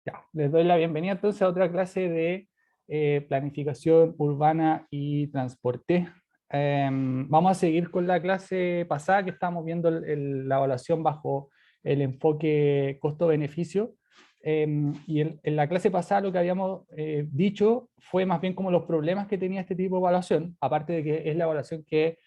Ya, les doy la bienvenida entonces a otra clase de planificación urbana y transporte. Vamos a seguir con la clase pasada que estábamos viendo la evaluación bajo el enfoque costo-beneficio. En la clase pasada lo que habíamos dicho fue más bien como los problemas que tenía este tipo de evaluación, aparte de que es la evaluación que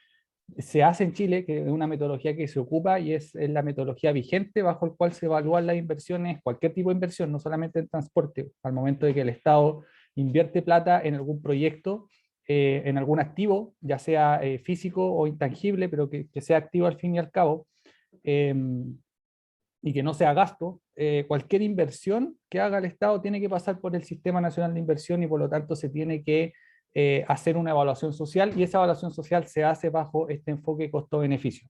se hace en Chile, que es una metodología que se ocupa y es la metodología vigente bajo el cual se evalúan las inversiones, cualquier tipo de inversión, no solamente en transporte, al momento de que el Estado invierte plata en algún proyecto, en algún activo, ya sea físico o intangible, pero que sea activo al fin y al cabo, eh, y que no sea gasto, cualquier inversión que haga el Estado tiene que pasar por el Sistema Nacional de Inversión y por lo tanto se tiene que hacer una evaluación social y esa evaluación social se hace bajo este enfoque costo-beneficio.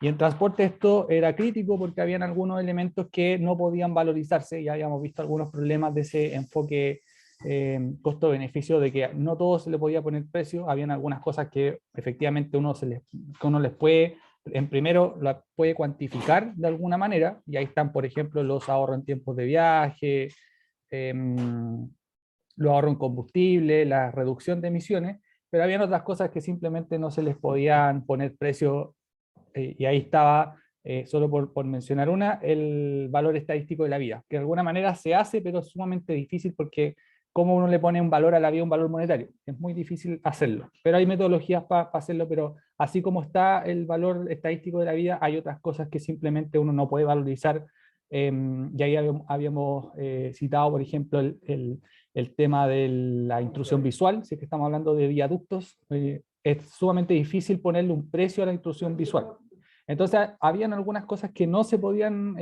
Y en transporte esto era crítico porque habían algunos elementos que no podían valorizarse, ya habíamos visto algunos problemas de ese enfoque costo-beneficio, de que no todo se le podía poner precio, habían algunas cosas que efectivamente que uno les puede en primero la puede cuantificar de alguna manera, y ahí están, por ejemplo, los ahorros en tiempos de viaje, eh, los ahorros en combustible, la reducción de emisiones, pero habían otras cosas que simplemente no se les podían poner precio, y ahí estaba, solo por mencionar una, el valor estadístico de la vida, que de alguna manera se hace, pero es sumamente difícil porque cómo uno le pone un valor a la vida, un valor monetario. Es muy difícil hacerlo, pero hay metodologías para hacerlo, pero así como está el valor estadístico de la vida, hay otras cosas que simplemente uno no puede valorizar. Y ahí habíamos citado, por ejemplo, el tema de la intrusión visual, si es que estamos hablando de viaductos, es sumamente difícil ponerle un precio a la intrusión visual. Entonces, habían algunas cosas que no se podían,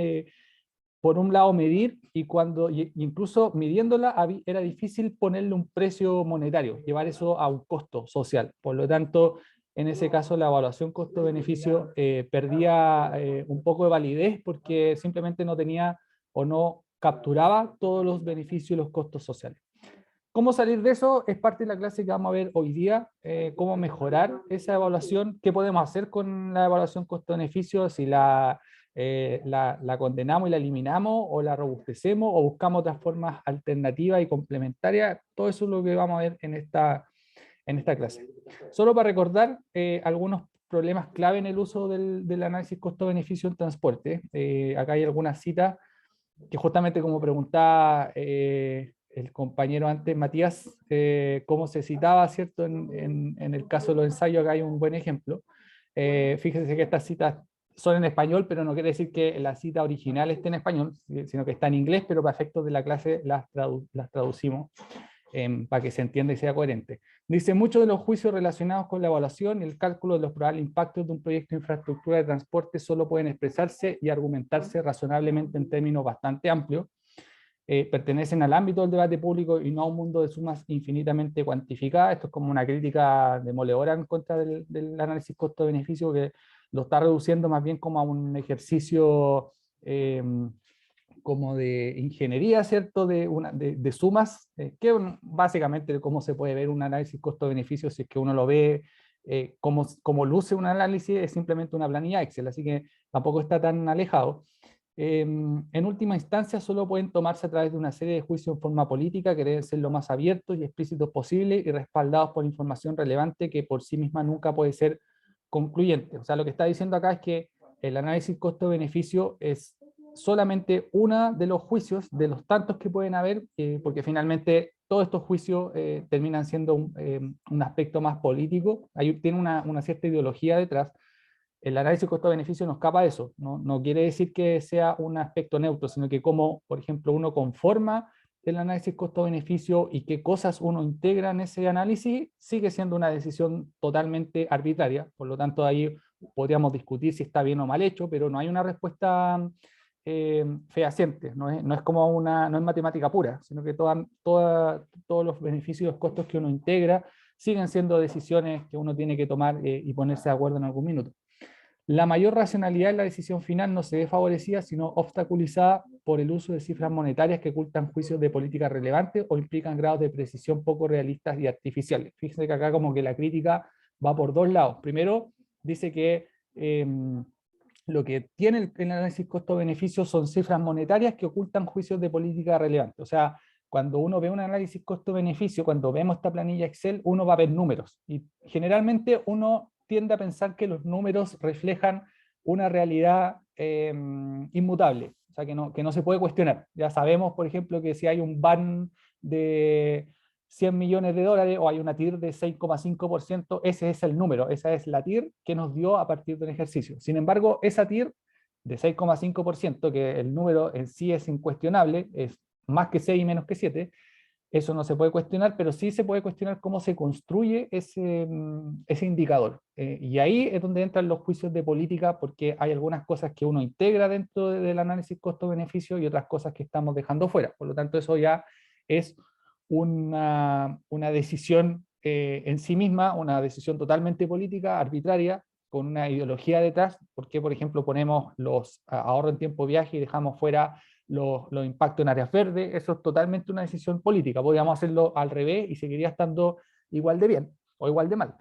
por un lado, medir, incluso midiéndola era difícil ponerle un precio monetario, llevar eso a un costo social. Por lo tanto, en ese caso, la evaluación costo-beneficio perdía un poco de validez porque simplemente no tenía o no capturaba todos los beneficios y los costos sociales. ¿Cómo salir de eso? Es parte de la clase que vamos a ver hoy día, cómo mejorar esa evaluación, qué podemos hacer con la evaluación costo-beneficio, si la condenamos y la eliminamos, o la robustecemos, o buscamos otras formas alternativas y complementarias. Todo eso es lo que vamos a ver en esta clase. Solo para recordar algunos problemas clave en el uso del análisis costo-beneficio en transporte. Acá hay algunas citas que justamente como preguntaba el compañero antes, Matías, cómo se citaba, ¿cierto? En el caso de los ensayos, acá hay un buen ejemplo. Fíjense que estas citas son en español, pero no quiere decir que la cita original esté en español, sino que está en inglés, pero para efectos de la clase las traducimos para que se entienda y sea coherente. Dice, muchos de los juicios relacionados con la evaluación y el cálculo de los probables impactos de un proyecto de infraestructura de transporte solo pueden expresarse y argumentarse razonablemente en términos bastante amplios. Pertenecen al ámbito del debate público y no a un mundo de sumas infinitamente cuantificadas. Esto es como una crítica demoledora en contra del análisis costo-beneficio, que lo está reduciendo más bien como a un ejercicio como de ingeniería, ¿cierto? De sumas, que básicamente cómo se puede ver un análisis costo-beneficio si es que uno lo ve como luce un análisis, es simplemente una planilla Excel, así que tampoco está tan alejado. En última instancia, solo pueden tomarse a través de una serie de juicios en forma política que deben ser lo más abiertos y explícitos posible y respaldados por información relevante que por sí misma nunca puede ser concluyente. O sea, lo que está diciendo acá es que el análisis costo-beneficio es solamente uno de los juicios, de los tantos que pueden haber, porque finalmente todos estos juicios terminan siendo un aspecto más político, tiene una cierta ideología detrás. El análisis costo-beneficio no escapa a eso, no quiere decir que sea un aspecto neutro, sino que como, por ejemplo, uno conforma el análisis costo-beneficio y qué cosas uno integra en ese análisis, sigue siendo una decisión totalmente arbitraria. Por lo tanto, ahí podríamos discutir si está bien o mal hecho, pero no hay una respuesta fehaciente, no es como no es matemática pura, sino que todos los beneficios y los costos que uno integra siguen siendo decisiones que uno tiene que tomar y ponerse de acuerdo en algún minuto. La mayor racionalidad en la decisión final no se ve favorecida, sino obstaculizada por el uso de cifras monetarias que ocultan juicios de política relevantes o implican grados de precisión poco realistas y artificiales. Fíjense que acá como que la crítica va por dos lados. Primero, dice que lo que tiene el análisis costo-beneficio son cifras monetarias que ocultan juicios de política relevantes. O sea, cuando uno ve un análisis costo-beneficio, cuando vemos esta planilla Excel, uno va a ver números. Y generalmente uno tiende a pensar que los números reflejan una realidad inmutable, o sea, que no se puede cuestionar. Ya sabemos, por ejemplo, que si hay un ban de 100 millones de dólares o hay una TIR de 6,5%, ese es el número, esa es la TIR que nos dio a partir del ejercicio. Sin embargo, esa TIR de 6,5%, que el número en sí es incuestionable, es más que 6 y menos que 7, eso no se puede cuestionar, pero sí se puede cuestionar cómo se construye ese indicador. Y ahí es donde entran los juicios de política, porque hay algunas cosas que uno integra dentro del análisis costo-beneficio y otras cosas que estamos dejando fuera. Por lo tanto, eso ya es una decisión en sí misma, una decisión totalmente política, arbitraria, con una ideología detrás. ¿Por qué, por ejemplo, ponemos los ahorros en tiempo viaje y dejamos fuera los impactos en áreas verdes? Eso es totalmente una decisión política. Podríamos hacerlo al revés y seguiría estando igual de bien o igual de mal.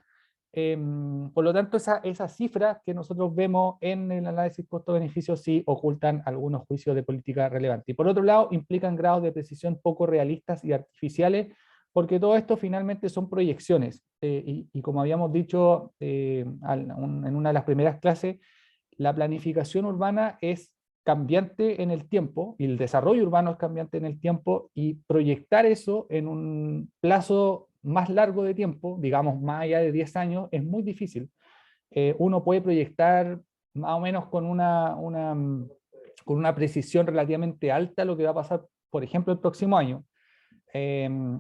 Por lo tanto, esas cifras que nosotros vemos en el análisis costo-beneficio sí ocultan algunos juicios de política relevantes. Y por otro lado, implican grados de precisión poco realistas y artificiales, porque todo esto finalmente son proyecciones. Y como habíamos dicho en una de las primeras clases, la planificación urbana es cambiante en el tiempo y el desarrollo urbano es cambiante en el tiempo, y proyectar eso en un plazo más largo de tiempo, digamos más allá de 10 años, es muy difícil. Uno puede proyectar más o menos con una precisión relativamente alta lo que va a pasar, por ejemplo, el próximo año,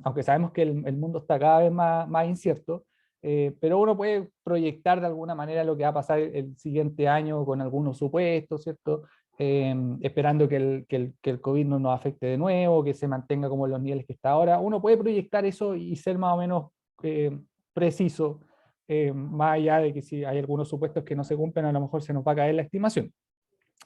aunque sabemos que el mundo está cada vez más incierto, pero uno puede proyectar de alguna manera lo que va a pasar el siguiente año con algunos supuestos, ¿cierto? Esperando que el COVID no nos afecte de nuevo, que se mantenga como los niveles que está ahora. Uno puede proyectar eso y ser más o menos preciso, más allá de que si hay algunos supuestos que no se cumplen, a lo mejor se nos va a caer la estimación.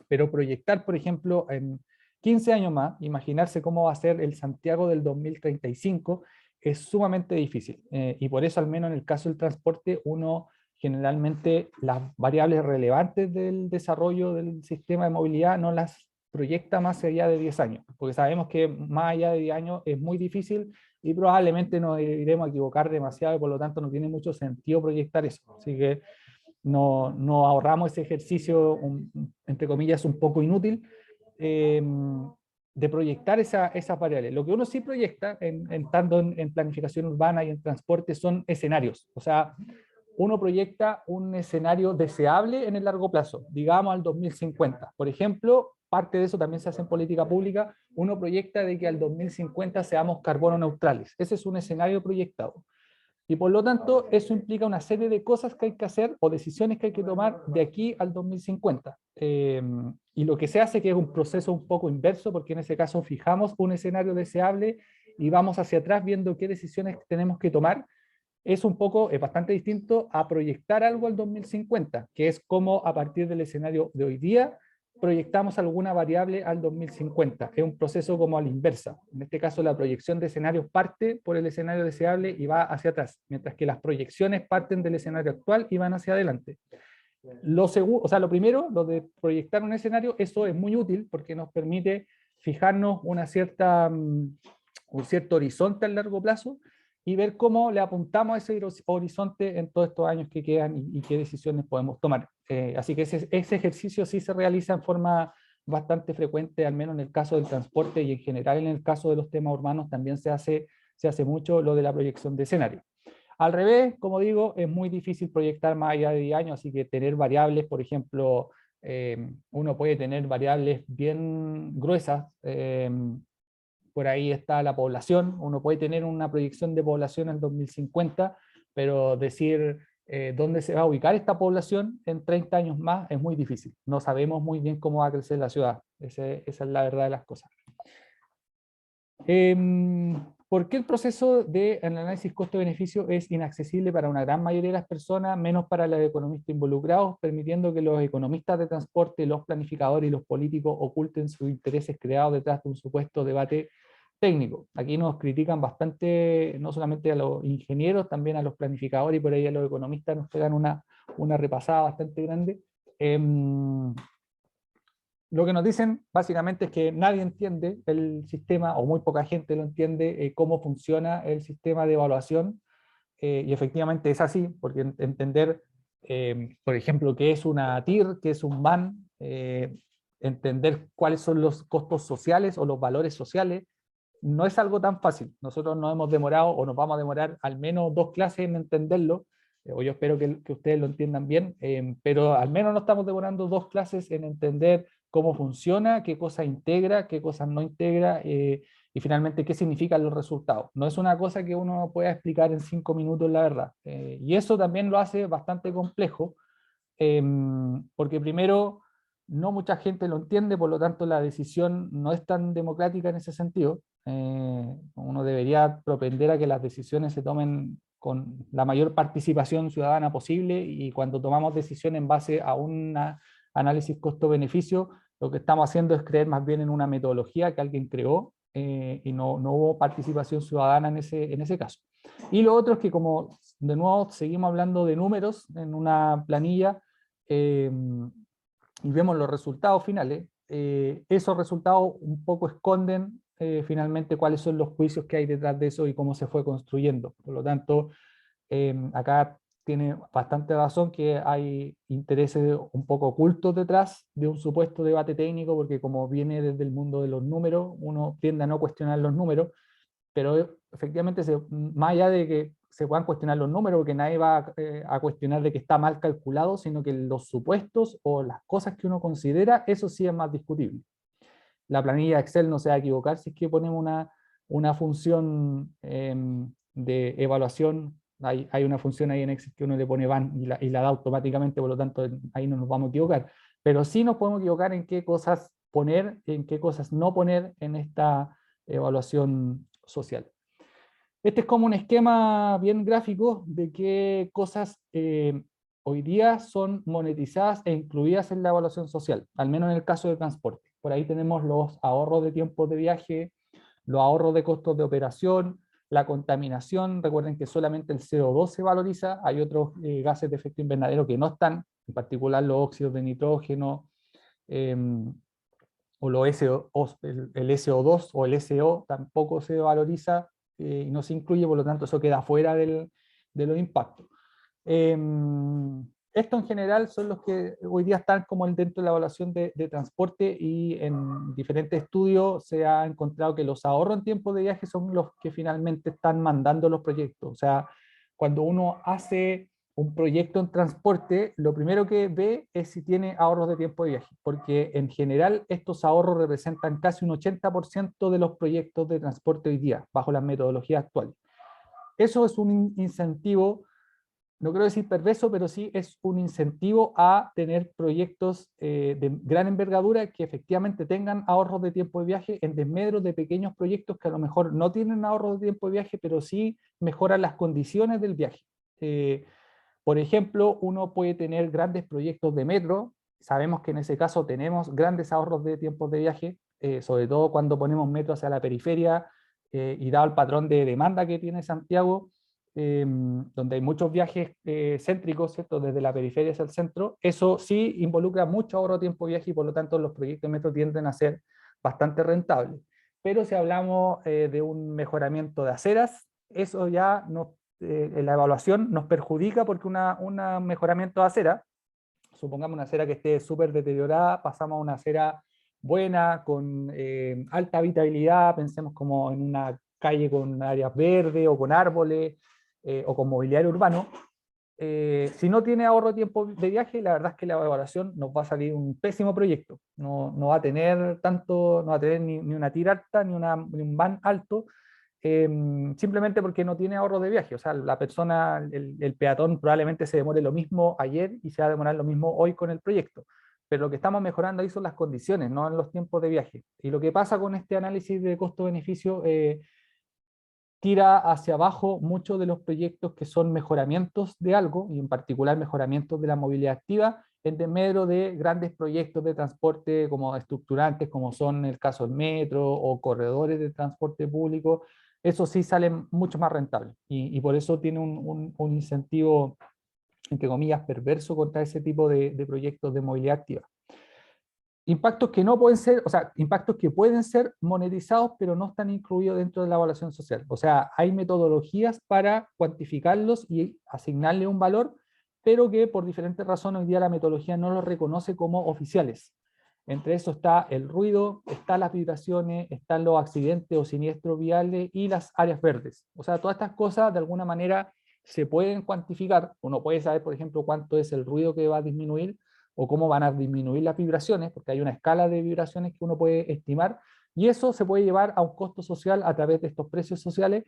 Pero proyectar, por ejemplo, en 15 años más, imaginarse cómo va a ser el Santiago del 2035 es sumamente difícil. Y por eso, al menos en el caso del transporte, uno generalmente las variables relevantes del desarrollo del sistema de movilidad no las proyecta más allá de 10 años, porque sabemos que más allá de 10 años es muy difícil y probablemente nos iremos a equivocar demasiado, y por lo tanto no tiene mucho sentido proyectar eso. Así que no ahorramos ese ejercicio, entre comillas, un poco inútil, de proyectar esas variables. Lo que uno sí proyecta, tanto en planificación urbana y en transporte, son escenarios. O sea, uno proyecta un escenario deseable en el largo plazo, digamos al 2050. Por ejemplo, parte de eso también se hace en política pública, uno proyecta de que al 2050 seamos carbono neutrales. Ese es un escenario proyectado. Y por lo tanto, eso implica una serie de cosas que hay que hacer o decisiones que hay que tomar de aquí al 2050. Y lo que se hace que es un proceso un poco inverso, porque en ese caso fijamos un escenario deseable y vamos hacia atrás viendo qué decisiones tenemos que tomar. Es un poco, es bastante distinto a proyectar algo al 2050, que es como a partir del escenario de hoy día proyectamos alguna variable al 2050. Es un proceso como a la inversa. En este caso, la proyección de escenarios parte por el escenario deseable y va hacia atrás, mientras que las proyecciones parten del escenario actual y van hacia adelante. Lo primero, lo de proyectar un escenario, eso es muy útil porque nos permite fijarnos un cierto horizonte a largo plazo y ver cómo le apuntamos a ese horizonte en todos estos años que quedan y qué decisiones podemos tomar. Así que ese ejercicio sí se realiza en forma bastante frecuente, al menos en el caso del transporte, y en general en el caso de los temas urbanos también se hace mucho lo de la proyección de escenario. Al revés, como digo, es muy difícil proyectar más allá de 10 años, así que tener variables, por ejemplo, uno puede tener variables bien gruesas. Por ahí está la población, uno puede tener una proyección de población en 2050, pero decir dónde se va a ubicar esta población en 30 años más es muy difícil. No sabemos muy bien cómo va a crecer la ciudad. Esa es la verdad de las cosas. ¿Por qué el proceso de análisis costo-beneficio es inaccesible para una gran mayoría de las personas, menos para los economistas involucrados, permitiendo que los economistas de transporte, los planificadores y los políticos oculten sus intereses creados detrás de un supuesto debate técnico? Aquí nos critican bastante, no solamente a los ingenieros, también a los planificadores, y por ahí a los economistas nos pegan una repasada bastante grande. Lo que nos dicen básicamente es que nadie entiende el sistema, o muy poca gente lo entiende, cómo funciona el sistema de evaluación, y efectivamente es así, porque entender, por ejemplo, qué es una TIR, qué es un MAN, entender cuáles son los costos sociales o los valores sociales, no es algo tan fácil. Nosotros nos hemos demorado o nos vamos a demorar al menos 2 clases en entenderlo, o yo espero que ustedes lo entiendan bien, pero al menos nos estamos demorando 2 clases en entender cómo funciona, qué cosas integra, qué cosas no integra, y finalmente qué significan los resultados. No es una cosa que uno pueda explicar en 5 minutos, la verdad. Y eso también lo hace bastante complejo, porque primero, no mucha gente lo entiende, por lo tanto la decisión no es tan democrática en ese sentido. Uno debería propender a que las decisiones se tomen con la mayor participación ciudadana posible, y cuando tomamos decisiones en base a un análisis costo-beneficio, lo que estamos haciendo es creer más bien en una metodología que alguien creó, y no hubo participación ciudadana en ese caso. Y lo otro es que, como de nuevo seguimos hablando de números en una planilla, y vemos los resultados finales, esos resultados un poco esconden finalmente cuáles son los juicios que hay detrás de eso y cómo se fue construyendo. Por lo tanto, acá tiene bastante razón que hay intereses un poco ocultos detrás de un supuesto debate técnico, porque como viene desde el mundo de los números, uno tiende a no cuestionar los números, pero efectivamente, más allá de que se puedan cuestionar los números, porque nadie va a cuestionar de que está mal calculado, sino que los supuestos o las cosas que uno considera, eso sí es más discutible. La planilla Excel no se va a equivocar si es que ponemos una función de evaluación. Hay una función ahí en Excel que uno le pone van y la da automáticamente, por lo tanto ahí no nos vamos a equivocar. Pero sí nos podemos equivocar en qué cosas poner, en qué cosas no poner en esta evaluación social. Este es como un esquema bien gráfico de qué cosas hoy día son monetizadas e incluidas en la evaluación social, al menos en el caso de transporte. Por ahí tenemos los ahorros de tiempos de viaje, los ahorros de costos de operación, la contaminación. Recuerden que solamente el CO2 se valoriza, hay otros gases de efecto invernadero que no están, en particular los óxidos de nitrógeno, o los SO, el SO2 o el SO tampoco se valoriza y no se incluye, por lo tanto eso queda fuera de los impactos. Esto en general son los que hoy día están como dentro de la evaluación de transporte, y en diferentes estudios se ha encontrado que los ahorros en tiempo de viaje son los que finalmente están mandando los proyectos. O sea, cuando uno hace un proyecto en transporte, lo primero que ve es si tiene ahorros de tiempo de viaje, porque en general estos ahorros representan casi un 80% de los proyectos de transporte hoy día, bajo las metodologías actuales. Eso es un incentivo, no quiero decir perverso, pero sí es un incentivo a tener proyectos de gran envergadura que efectivamente tengan ahorros de tiempo de viaje, en desmedro de pequeños proyectos que a lo mejor no tienen ahorros de tiempo de viaje, pero sí mejoran las condiciones del viaje. Por ejemplo, uno puede tener grandes proyectos de metro. Sabemos que en ese caso tenemos grandes ahorros de tiempos de viaje, sobre todo cuando ponemos metro hacia la periferia, y dado el patrón de demanda que tiene Santiago, donde hay muchos viajes céntricos, ¿cierto? Desde la periferia hacia el centro. Eso sí involucra mucho ahorro de tiempo de viaje, y por lo tanto los proyectos de metro tienden a ser bastante rentables. Pero si hablamos de un mejoramiento de aceras, eso ya no, la evaluación nos perjudica, porque un mejoramiento de acera, supongamos una acera que esté súper deteriorada, pasamos a una acera buena, con alta habitabilidad, pensemos como en una calle con áreas verdes o con árboles, o con mobiliario urbano. Si no tiene ahorro de tiempo de viaje, la verdad es que la evaluación nos va a salir un pésimo proyecto. No va a tener tanto, no va a tener ni una tira alta, ni un van alto, simplemente porque no tiene ahorro de viaje. O sea, la persona, el peatón probablemente se demore lo mismo ayer y se va a demorar lo mismo hoy con el proyecto. Pero lo que estamos mejorando ahí son las condiciones, no en los tiempos de viaje. Y lo que pasa con este análisis de costo-beneficio, tira hacia abajo muchos de los proyectos que son mejoramientos de algo, y en particular mejoramientos de la movilidad activa, en desmedro de grandes proyectos de transporte como estructurantes, como son el caso del metro o corredores de transporte público. Eso sí salen mucho más rentables, y por eso tiene un incentivo entre comillas, perverso contra ese tipo de proyectos de movilidad activa. Impactos que no pueden ser, o sea, impactos que pueden ser monetizados, pero no están incluidos dentro de la evaluación social. O sea, hay metodologías para cuantificarlos y asignarle un valor, pero que por diferentes razones hoy día la metodología no los reconoce como oficiales. Entre eso está el ruido, están las vibraciones, están los accidentes o siniestros viales y las áreas verdes. O sea, todas estas cosas de alguna manera se pueden cuantificar. Uno puede saber, por ejemplo, cuánto es el ruido que va a disminuir, o cómo van a disminuir las vibraciones, porque hay una escala de vibraciones que uno puede estimar, y eso se puede llevar a un costo social a través de estos precios sociales,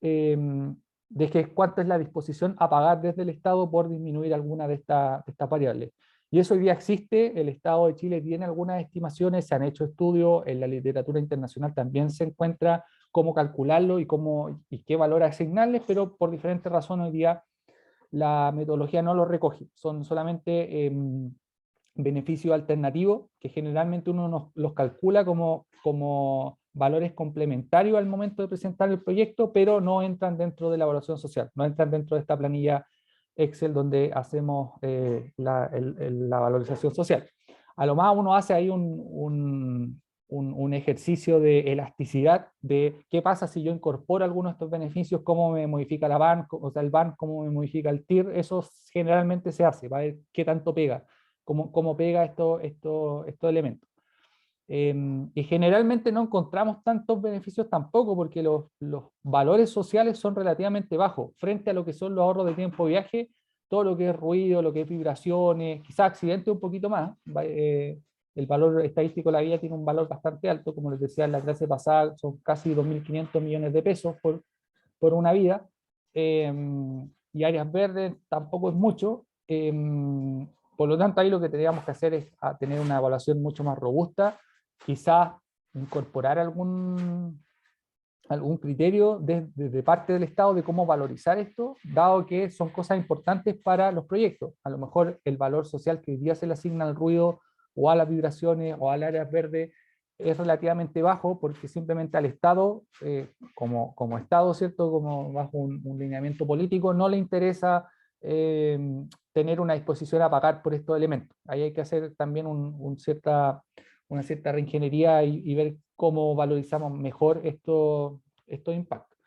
de que cuánto es la disposición a pagar desde el Estado por disminuir alguna de estas variables. Y eso hoy día existe, el Estado de Chile tiene algunas estimaciones, se han hecho estudios, en la literatura internacional también se encuentra cómo calcularlo y qué valor asignarles, pero por diferentes razones hoy día la metodología no lo recoge, son solamente beneficios alternativos que generalmente uno los calcula como valores complementarios al momento de presentar el proyecto, pero no entran dentro de la evaluación social, no entran dentro de esta planilla Excel donde hacemos la valorización social. A lo más uno hace ahí un ejercicio de elasticidad de qué pasa si yo incorporo algunos de estos beneficios, cómo me modifica la BAN, o sea, el BAN, cómo me modifica el TIR, eso generalmente se hace, para ver qué tanto pega, cómo pega estos elementos. Y generalmente no encontramos tantos beneficios tampoco, porque los valores sociales son relativamente bajos, frente a lo que son los ahorros de tiempo de viaje, todo lo que es ruido, lo que es vibraciones, quizás accidentes un poquito más, el valor estadístico de la vida tiene un valor bastante alto, como les decía en la clase pasada, son casi 2.500 millones de pesos por una vida, y áreas verdes tampoco es mucho, por lo tanto ahí lo que tendríamos que hacer es tener una evaluación mucho más robusta, quizás incorporar algún criterio de parte del Estado de cómo valorizar esto, dado que son cosas importantes para los proyectos. A lo mejor el valor social que hoy día se le asigna al ruido o a las vibraciones o al área verde es relativamente bajo porque simplemente al Estado, como Estado, ¿cierto? Como bajo un lineamiento político, no le interesa tener una disposición a pagar por estos elementos. Ahí hay que hacer también una cierta reingeniería y ver cómo valorizamos mejor estos impactos.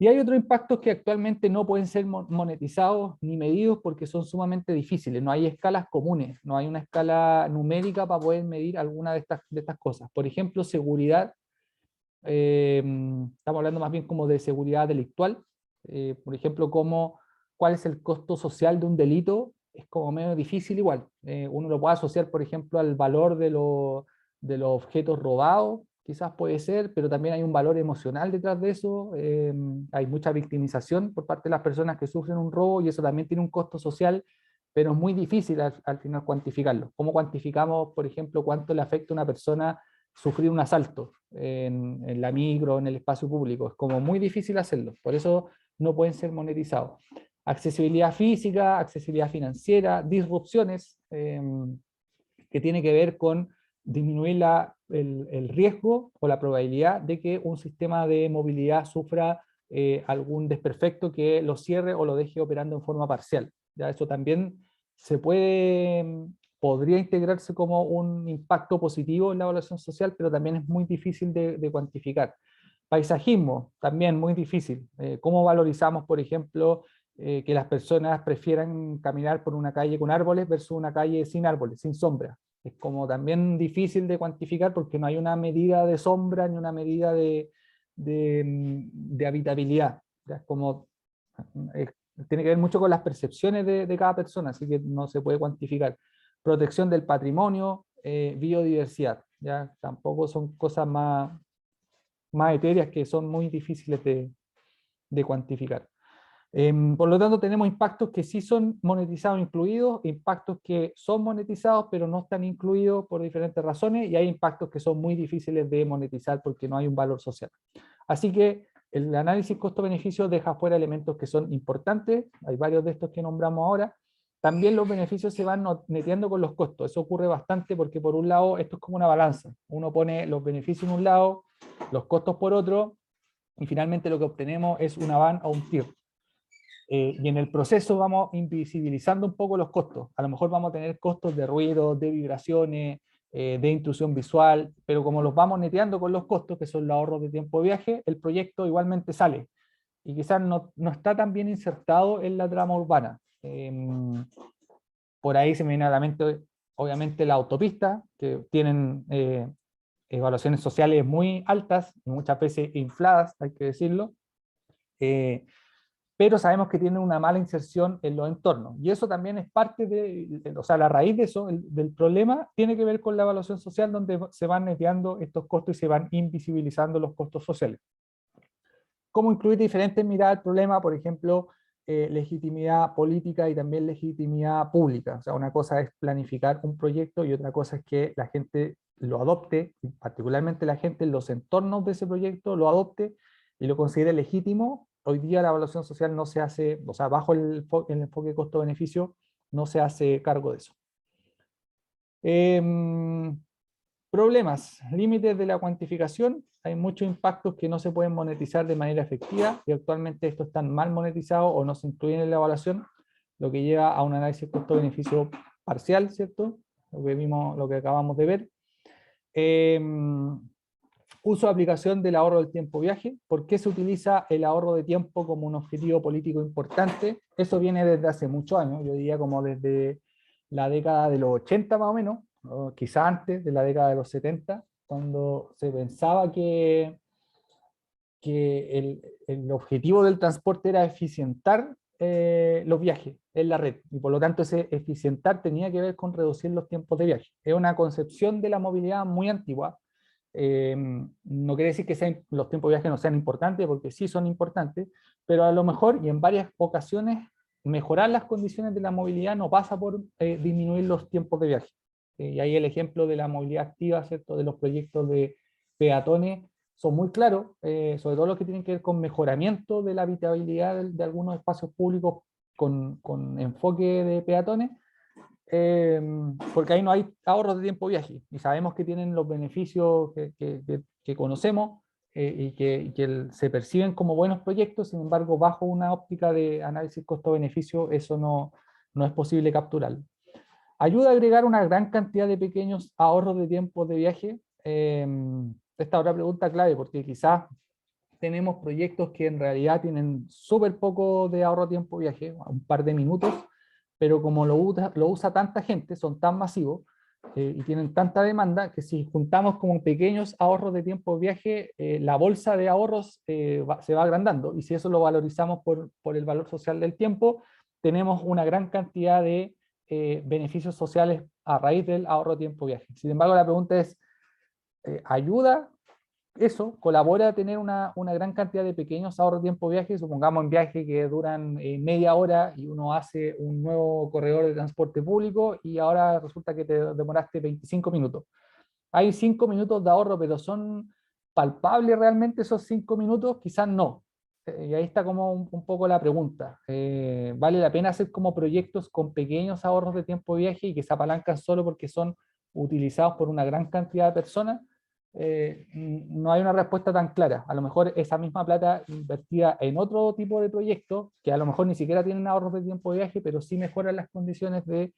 Y hay otros impactos que actualmente no pueden ser monetizados ni medidos porque son sumamente difíciles. No hay escalas comunes, no hay una escala numérica para poder medir alguna de estas cosas. Por ejemplo, seguridad. Estamos hablando más bien como de seguridad delictual. Por ejemplo, cuál es el costo social de un delito, es como medio difícil igual. Uno lo puede asociar, por ejemplo, al valor de los objetos robados, quizás puede ser, pero también hay un valor emocional detrás de eso. Hay mucha victimización por parte de las personas que sufren un robo y eso también tiene un costo social, pero es muy difícil al final cuantificarlo. ¿Cómo cuantificamos, por ejemplo, cuánto le afecta a una persona sufrir un asalto en la micro, en el espacio público? Es como muy difícil hacerlo, por eso no pueden ser monetizados. Accesibilidad física, accesibilidad financiera, disrupciones, que tiene que ver con disminuir el riesgo o la probabilidad de que un sistema de movilidad sufra algún desperfecto que lo cierre o lo deje operando en forma parcial. ¿Ya? Eso también podría integrarse como un impacto positivo en la evaluación social, pero también es muy difícil de cuantificar. Paisajismo, también muy difícil. ¿Cómo valorizamos, por ejemplo, que las personas prefieran caminar por una calle con árboles versus una calle sin árboles, sin sombra? Es como también difícil de cuantificar porque no hay una medida de sombra ni una medida de habitabilidad. Es como, tiene que ver mucho con las percepciones de cada persona, así que no se puede cuantificar. Protección del patrimonio, biodiversidad, ¿ya? Tampoco son cosas más etéreas que son muy difíciles de cuantificar. Por lo tanto, tenemos impactos que sí son monetizados incluidos, impactos que son monetizados pero no están incluidos por diferentes razones, y hay impactos que son muy difíciles de monetizar porque no hay un valor social. Así que el análisis costo-beneficio deja fuera elementos que son importantes, hay varios de estos que nombramos ahora. También los beneficios se van neteando con los costos. Eso ocurre bastante porque por un lado esto es como una balanza. Uno pone los beneficios en un lado, los costos por otro, y finalmente lo que obtenemos es una BAN o un TIR. Y en el proceso vamos invisibilizando un poco los costos. A lo mejor vamos a tener costos de ruido, de vibraciones, de intrusión visual, pero como los vamos neteando con los costos, que son los ahorros de tiempo de viaje, el proyecto igualmente sale. Y quizás no está tan bien insertado en la trama urbana. Por ahí se me viene a la mente, obviamente, la autopista, que tienen evaluaciones sociales muy altas, muchas veces infladas, hay que decirlo, pero sabemos que tienen una mala inserción en los entornos. Y eso también es parte o sea, la raíz de eso, del problema, tiene que ver con la evaluación social, donde se van desviando estos costos y se van invisibilizando los costos sociales. ¿Cómo incluir diferentes miradas al problema? Por ejemplo, legitimidad política y también legitimidad pública. O sea, una cosa es planificar un proyecto y otra cosa es que la gente lo adopte, y particularmente la gente en los entornos de ese proyecto lo adopte y lo considere legítimo. Hoy día la evaluación social no se hace, o sea, bajo el enfoque costo-beneficio, no se hace cargo de eso. Problemas, límites de la cuantificación. Hay muchos impactos que no se pueden monetizar de manera efectiva y actualmente estos están mal monetizados o no se incluyen en la evaluación, lo que lleva a un análisis costo-beneficio parcial, ¿cierto? Lo que vimos, lo que acabamos de ver. Uso de aplicación del ahorro del tiempo viaje. ¿Por qué se utiliza el ahorro de tiempo como un objetivo político importante? Eso viene desde hace muchos años, yo diría como desde la década de los 80 más o menos, o quizá antes de la década de los 70, cuando se pensaba que el objetivo del transporte era eficientar los viajes en la red, y por lo tanto ese eficientar tenía que ver con reducir los tiempos de viaje. Es una concepción de la movilidad muy antigua. No quiere decir que los tiempos de viaje no sean importantes, porque sí son importantes, pero a lo mejor y en varias ocasiones mejorar las condiciones de la movilidad no pasa por disminuir los tiempos de viaje. Y ahí el ejemplo de la movilidad activa, ¿cierto? De los proyectos de peatones son muy claros, sobre todo los que tienen que ver con mejoramiento de la habitabilidad de algunos espacios públicos con enfoque de peatones, porque ahí no hay ahorros de tiempo viaje y sabemos que tienen los beneficios que conocemos y que se perciben como buenos proyectos. Sin embargo, bajo una óptica de análisis costo-beneficio, eso no es posible capturarlo. Ayuda a agregar una gran cantidad de pequeños ahorros de tiempo de viaje. Esta otra pregunta clave, porque quizás tenemos proyectos que en realidad tienen súper poco de ahorro de tiempo viaje, un par de minutos, pero como lo usa tanta gente, son tan masivos y tienen tanta demanda, que si juntamos como pequeños ahorros de tiempo de viaje, la bolsa de ahorros se va agrandando, y si eso lo valorizamos por el valor social del tiempo, tenemos una gran cantidad de beneficios sociales a raíz del ahorro de tiempo viaje. Sin embargo, la pregunta es, ¿ayuda eso? ¿Colabora a tener una gran cantidad de pequeños ahorros de tiempo viaje? Supongamos en viajes que duran media hora y uno hace un nuevo corredor de transporte público y ahora resulta que te demoraste 25 minutos. Hay 5 minutos de ahorro, pero ¿son palpables realmente esos 5 minutos? Quizás no. Y ahí está como un poco la pregunta. ¿Vale la pena hacer como proyectos con pequeños ahorros de tiempo de viaje y que se apalancan solo porque son utilizados por una gran cantidad de personas? No hay una respuesta tan clara. A lo mejor esa misma plata invertida en otro tipo de proyectos, que a lo mejor ni siquiera tienen ahorros de tiempo de viaje, pero sí mejoran las condiciones de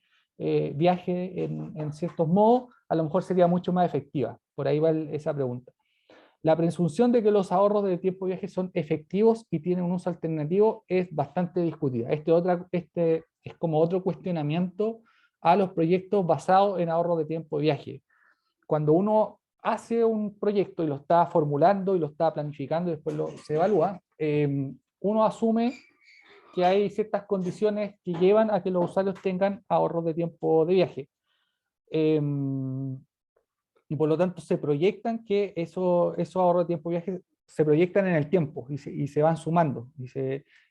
viaje en ciertos modos, a lo mejor sería mucho más efectiva. Por ahí va esa pregunta. La presunción de que los ahorros de tiempo de viaje son efectivos y tienen un uso alternativo es bastante discutida. Este es como otro cuestionamiento a los proyectos basados en ahorros de tiempo de viaje. Cuando uno hace un proyecto y lo está formulando y lo está planificando y después se evalúa, uno asume que hay ciertas condiciones que llevan a que los usuarios tengan ahorros de tiempo de viaje. Y por lo tanto se proyectan que esos ahorros de tiempo de viaje se proyectan en el tiempo y se van sumando.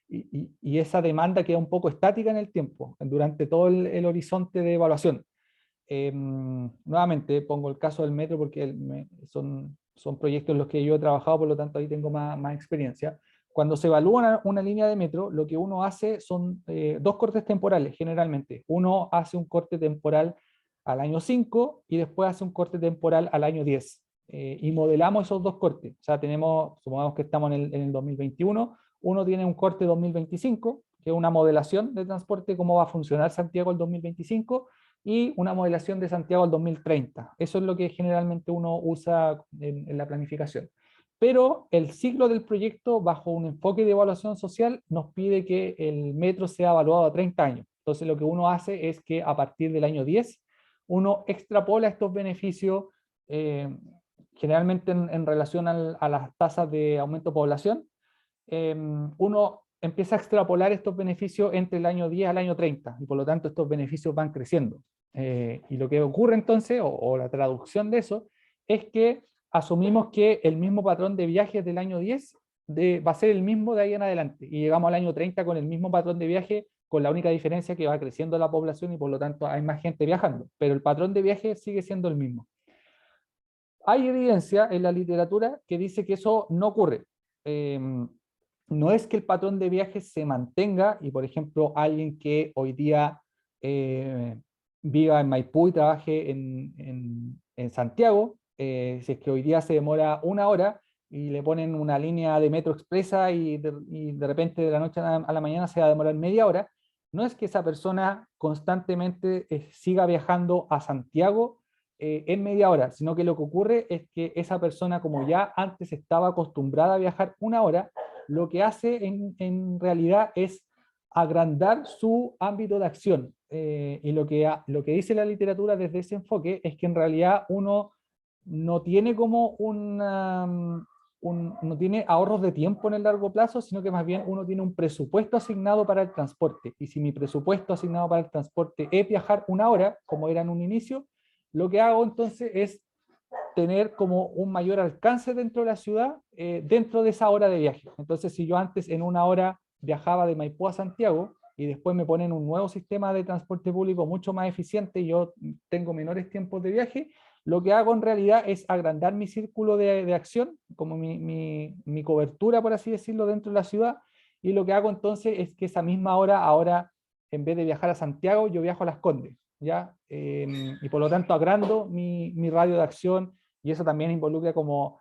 Y esa demanda queda un poco estática en el tiempo, durante todo el horizonte de evaluación. Nuevamente pongo el caso del metro porque son proyectos en los que yo he trabajado, por lo tanto ahí tengo más experiencia. Cuando se evalúa una línea de metro, lo que uno hace son dos cortes temporales generalmente. Uno hace un corte temporal al año 5 y después hace un corte temporal al año 10. Y modelamos esos dos cortes. O sea, supongamos que estamos en el 2021, uno tiene un corte 2025 que es una modelación de transporte, cómo va a funcionar Santiago el 2025, y una modelación de Santiago al 2030. Eso es lo que generalmente uno usa en la planificación. Pero el ciclo del proyecto, bajo un enfoque de evaluación social, nos pide que el metro sea evaluado a 30 años. Entonces lo que uno hace es que a partir del año 10, uno extrapola estos beneficios, eh, generalmente en relación a las tasas de aumento de población. Uno empieza a extrapolar estos beneficios entre el año 10 al año 30, y por lo tanto estos beneficios van creciendo. Y lo que ocurre entonces, o la traducción de eso, es que asumimos que el mismo patrón de viajes del año 10 va a ser el mismo de ahí en adelante, y llegamos al año 30 con el mismo patrón de viaje, con la única diferencia que va creciendo la población y por lo tanto hay más gente viajando, pero el patrón de viaje sigue siendo el mismo. Hay evidencia en la literatura que dice que eso no ocurre. No es que el patrón de viajes se mantenga y, por ejemplo, alguien que hoy día eh, viva en Maipú y trabaje en Santiago, si es que hoy día se demora 1 hora y le ponen una línea de metro expresa y de repente de la noche a la mañana se va a demorar media hora, no es que esa persona constantemente siga viajando a Santiago en media hora, sino que lo que ocurre es que esa persona, como ya antes estaba acostumbrada a viajar 1 hora, lo que hace en realidad es agrandar su ámbito de acción. Y lo que dice la literatura desde ese enfoque es que en realidad uno no tiene como no tiene ahorros de tiempo en el largo plazo, sino que más bien uno tiene un presupuesto asignado para el transporte. Y si mi presupuesto asignado para el transporte es viajar 1 hora, como era en un inicio, lo que hago entonces es tener como un mayor alcance dentro de la ciudad, dentro de esa hora de viaje. Entonces, si yo antes en 1 hora viajaba de Maipú a Santiago y después me ponen un nuevo sistema de transporte público mucho más eficiente y yo tengo menores tiempos de viaje, lo que hago en realidad es agrandar mi círculo de acción, como mi cobertura, por así decirlo, dentro de la ciudad, y lo que hago entonces es que esa misma hora, ahora, en vez de viajar a Santiago, yo viajo a Las Condes, ¿ya? Y por lo tanto agrando mi radio de acción, y eso también involucra como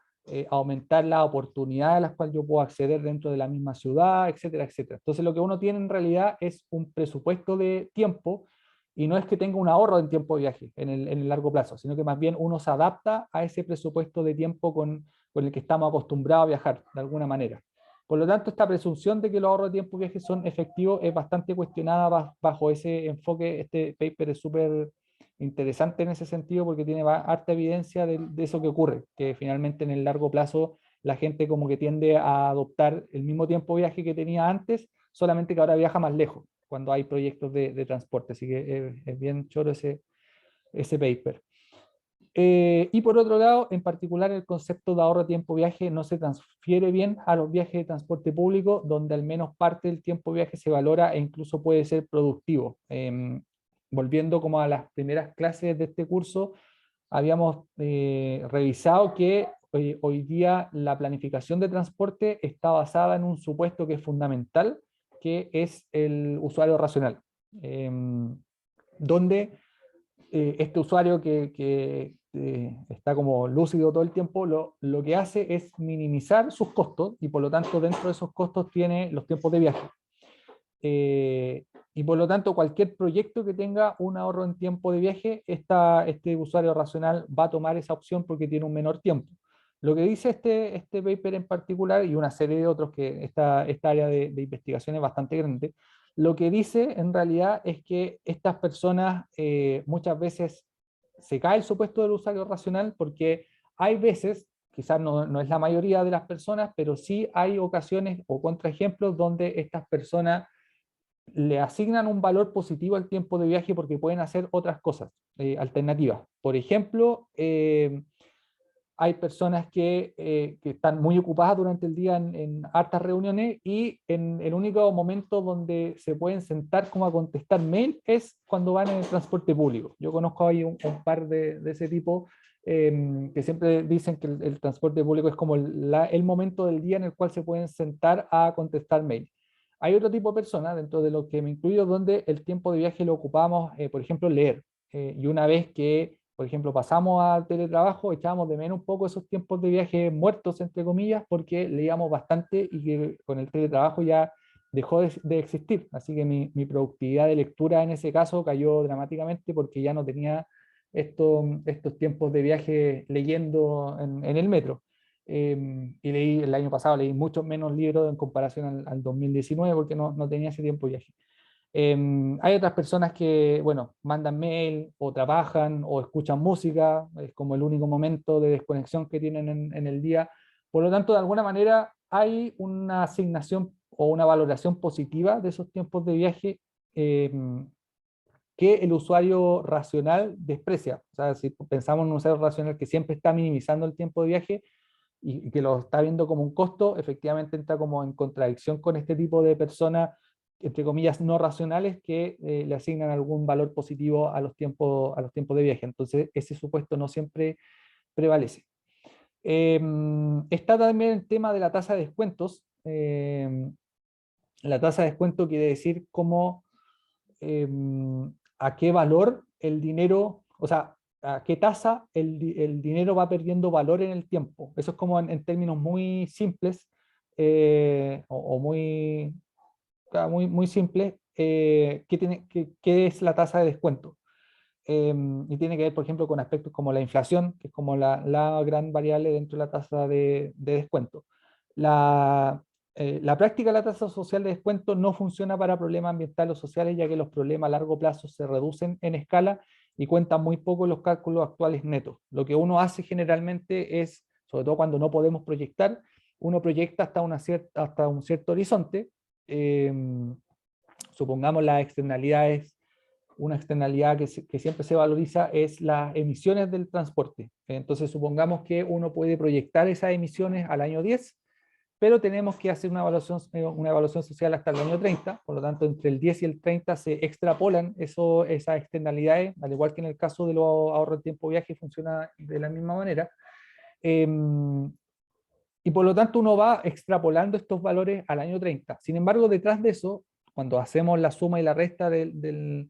aumentar la oportunidad a las cuales yo puedo acceder dentro de la misma ciudad, etcétera, etcétera. Entonces lo que uno tiene en realidad es un presupuesto de tiempo, y no es que tenga un ahorro en tiempo de viaje en el largo plazo, sino que más bien uno se adapta a ese presupuesto de tiempo con el que estamos acostumbrados a viajar, de alguna manera. Por lo tanto, esta presunción de que los ahorros de tiempo de viaje son efectivos es bastante cuestionada bajo ese enfoque. Este paper es súper interesante en ese sentido porque tiene harta evidencia de eso que ocurre, que finalmente en el largo plazo la gente como que tiende a adoptar el mismo tiempo de viaje que tenía antes, solamente que ahora viaja más lejos cuando hay proyectos de transporte. Así que es bien choro ese paper. Y por otro lado, en particular, el concepto de ahorro de tiempo-viaje no se transfiere bien a los viajes de transporte público, donde al menos parte del tiempo-viaje se valora e incluso puede ser productivo. Volviendo como a las primeras clases de este curso, habíamos revisado que hoy día la planificación de transporte está basada en un supuesto que es fundamental, que es el usuario racional, donde este usuario que está como lúcido todo el tiempo, lo que hace es minimizar sus costos y por lo tanto dentro de esos costos tiene los tiempos de viaje. Y por lo tanto cualquier proyecto que tenga un ahorro en tiempo de viaje, este usuario racional va a tomar esa opción porque tiene un menor tiempo. Lo que dice este paper en particular y una serie de otros, que esta área de investigación es bastante grande, lo que dice en realidad es que estas personas muchas veces se cae el supuesto del usuario racional porque hay veces, quizás no es la mayoría de las personas, pero sí hay ocasiones o contraejemplos donde estas personas le asignan un valor positivo al tiempo de viaje porque pueden hacer otras cosas alternativas. Por ejemplo, hay personas que están muy ocupadas durante el día en hartas reuniones y en el único momento donde se pueden sentar como a contestar mail es cuando van en el transporte público. Yo conozco ahí un par de ese tipo que siempre dicen que el transporte público es como el momento del día en el cual se pueden sentar a contestar mail. Hay otro tipo de personas, dentro de lo que me incluyo, donde el tiempo de viaje lo ocupamos, por ejemplo, leer. Y una vez que, por ejemplo, pasamos al teletrabajo, echábamos de menos un poco esos tiempos de viaje muertos, entre comillas, porque leíamos bastante y que con el teletrabajo ya dejó de existir. Así que mi productividad de lectura en ese caso cayó dramáticamente porque ya no tenía estos tiempos de viaje leyendo en el metro. Y leí, el año pasado leí muchos menos libros en comparación al 2019 porque no tenía ese tiempo de viaje. Hay otras personas que, bueno, mandan mail o trabajan o escuchan música, es como el único momento de desconexión que tienen en el día. Por lo tanto, de alguna manera hay una asignación o una valoración positiva de esos tiempos de viaje que el usuario racional desprecia. O sea, si pensamos en un usuario racional que siempre está minimizando el tiempo de viaje y que lo está viendo como un costo, efectivamente entra como en contradicción con este tipo de personas, entre comillas, no racionales, que le asignan algún valor positivo a los tiempos de viaje. Entonces, ese supuesto no siempre prevalece. Está también el tema de la tasa de descuentos. La tasa de descuento quiere decir cómo, a qué valor el dinero, o sea, a qué tasa el dinero va perdiendo valor en el tiempo. Eso es como en términos muy simples o muy simples. ¿Qué es la tasa de descuento? Y tiene que ver, por ejemplo, con aspectos como la inflación, que es como la gran variable dentro de la tasa de descuento. La práctica de la tasa social de descuento no funciona para problemas ambientales o sociales, ya que los problemas a largo plazo se reducen en escala y cuentan muy poco en los cálculos actuales netos. Lo que uno hace generalmente es, sobre todo cuando no podemos proyectar, uno proyecta hasta un cierto horizonte. eh, Supongamos las externalidades. Una externalidad que siempre se valoriza es las emisiones del transporte. Entonces, supongamos que uno puede proyectar esas emisiones al año 10, pero tenemos que hacer una evaluación social hasta el año 30, por lo tanto, entre el 10 y el 30 se extrapolan esas externalidades, al igual que en el caso de los ahorros de tiempo viaje, funciona de la misma manera. Y por lo tanto uno va extrapolando estos valores al año 30. Sin embargo, detrás de eso, cuando hacemos la suma y la resta de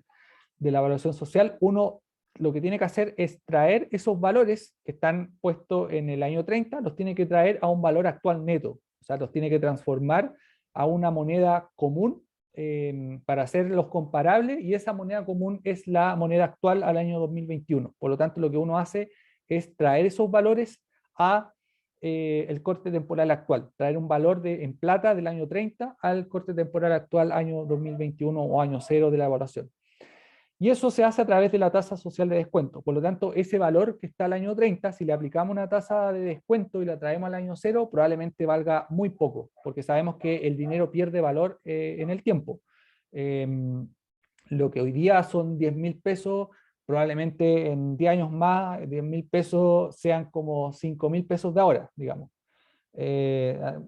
la evaluación social, uno lo que tiene que hacer es traer esos valores que están puestos en el año 30, los tiene que traer a un valor actual neto, o sea, los tiene que transformar a una moneda común para hacerlos comparables, y esa moneda común es la moneda actual al año 2021. Por lo tanto, lo que uno hace es traer esos valores a el corte temporal actual, traer un valor en plata del año 30 al corte temporal actual año 2021 o año cero de la evaluación. Y eso se hace a través de la tasa social de descuento. Por lo tanto, ese valor que está al año 30, si le aplicamos una tasa de descuento y la traemos al año cero, probablemente valga muy poco, porque sabemos que el dinero pierde valor en el tiempo. Eh, lo que hoy día son 10.000 pesos, probablemente en 10 años más, 10.000 pesos sean como 5.000 pesos de ahora, digamos.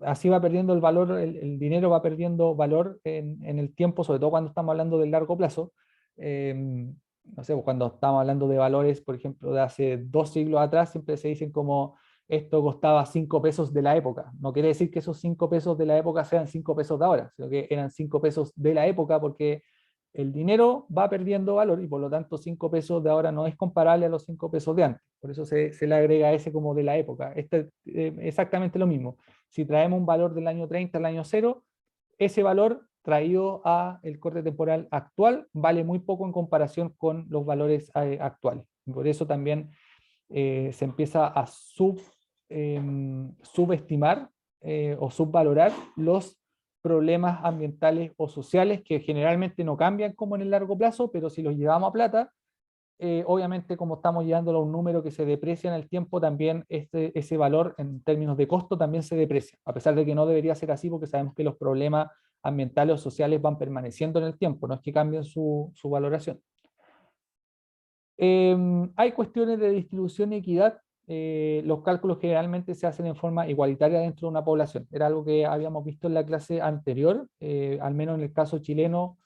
Así va perdiendo el valor, el dinero va perdiendo valor en el tiempo, sobre todo cuando estamos hablando del largo plazo. Eh, no sé, pues cuando estamos hablando de valores, por ejemplo, de hace 2 siglos atrás, siempre se dicen como esto costaba 5 pesos de la época. No quiere decir que esos 5 pesos de la época sean 5 pesos de ahora, sino que eran 5 pesos de la época porque el dinero va perdiendo valor y por lo tanto 5 pesos de ahora no es comparable a los 5 pesos de antes. Por eso se le agrega ese como de la época. Este es exactamente lo mismo. Si traemos un valor del año 30 al año 0, ese valor traído a el corte temporal actual vale muy poco en comparación con los valores actuales. Por eso también se empieza a subestimar o subvalorar los problemas ambientales o sociales que generalmente no cambian como en el largo plazo, pero si los llevamos a plata, obviamente como estamos llevándolo a un número que se deprecia en el tiempo, también ese valor en términos de costo también se deprecia, a pesar de que no debería ser así porque sabemos que los problemas ambientales o sociales van permaneciendo en el tiempo, no es que cambien su valoración. Hay cuestiones de distribución y equidad. Los cálculos generalmente se hacen en forma igualitaria dentro de una población. Era algo que habíamos visto en la clase anterior, al menos en el caso chileno.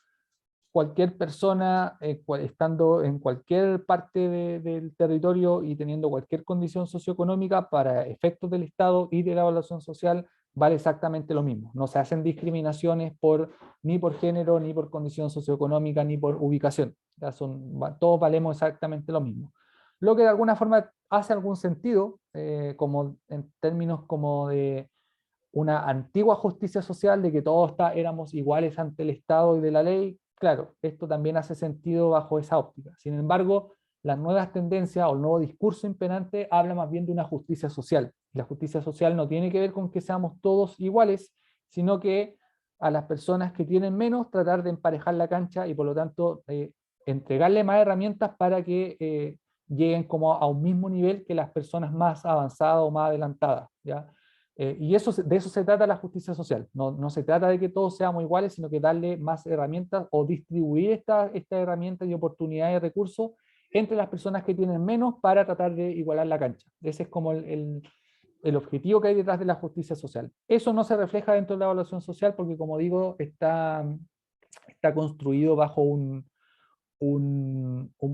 Cualquier persona, estando en cualquier parte del territorio y teniendo cualquier condición socioeconómica, para efectos del Estado y de la evaluación social, vale exactamente lo mismo. No se hacen discriminaciones ni por género, ni por condición socioeconómica, ni por ubicación. Ya todos valemos exactamente lo mismo. Lo que de alguna forma hace algún sentido, como en términos como de una antigua justicia social de que todos éramos iguales ante el Estado y de la ley. Claro, esto también hace sentido bajo esa óptica. Sin embargo, las nuevas tendencias o el nuevo discurso imperante habla más bien de una justicia social. La justicia social no tiene que ver con que seamos todos iguales, sino que a las personas que tienen menos tratar de emparejar la cancha y por lo tanto entregarle más herramientas para que lleguen como a un mismo nivel que las personas más avanzadas o más adelantadas, ¿ya? Y eso, de eso se trata la justicia social. No se trata de que todos seamos iguales, sino que darle más herramientas o distribuir estas herramientas y oportunidades y recursos entre las personas que tienen menos para tratar de igualar la cancha. Ese es como el objetivo que hay detrás de la justicia social. Eso no se refleja dentro de la evaluación social porque, como digo, está construido bajo un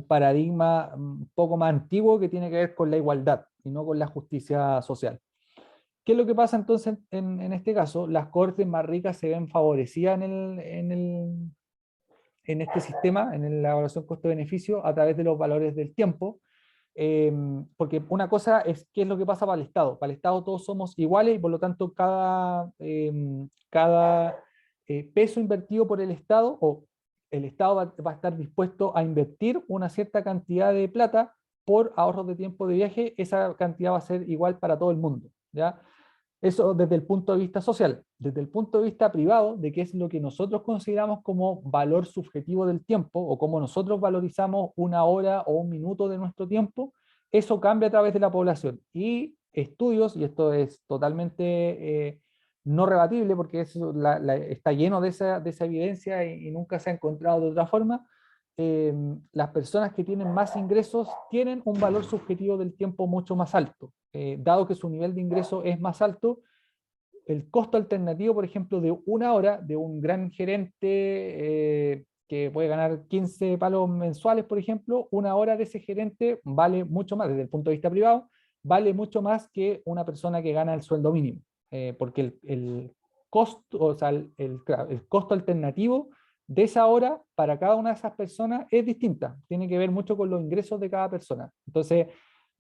paradigma un poco más antiguo que tiene que ver con la igualdad y no con la justicia social. ¿Qué es lo que pasa entonces en este caso? Las cortes más ricas se ven favorecidas en este sistema, en la evaluación costo-beneficio, a través de los valores del tiempo, porque una cosa es qué es lo que pasa para el Estado. Para el Estado todos somos iguales y por lo tanto cada peso invertido por el Estado, o el Estado va a estar dispuesto a invertir una cierta cantidad de plata por ahorros de tiempo de viaje, esa cantidad va a ser igual para todo el mundo, ¿ya? Eso desde el punto de vista social. Desde el punto de vista privado, de qué es lo que nosotros consideramos como valor subjetivo del tiempo, o cómo nosotros valorizamos una hora o un minuto de nuestro tiempo, eso cambia a través de la población. Y estudios, y esto es totalmente no rebatible, porque eso, está lleno de esa evidencia y nunca se ha encontrado de otra forma, las personas que tienen más ingresos tienen un valor subjetivo del tiempo mucho más alto. Dado que su nivel de ingreso es más alto, el costo alternativo, por ejemplo, de una hora de un gran gerente que puede ganar 15 palos mensuales, por ejemplo, una hora de ese gerente vale mucho más, desde el punto de vista privado, vale mucho más que una persona que gana el sueldo mínimo, porque el costo, o sea, el costo alternativo de esa hora para cada una de esas personas es distinta, tiene que ver mucho con los ingresos de cada persona. Entonces,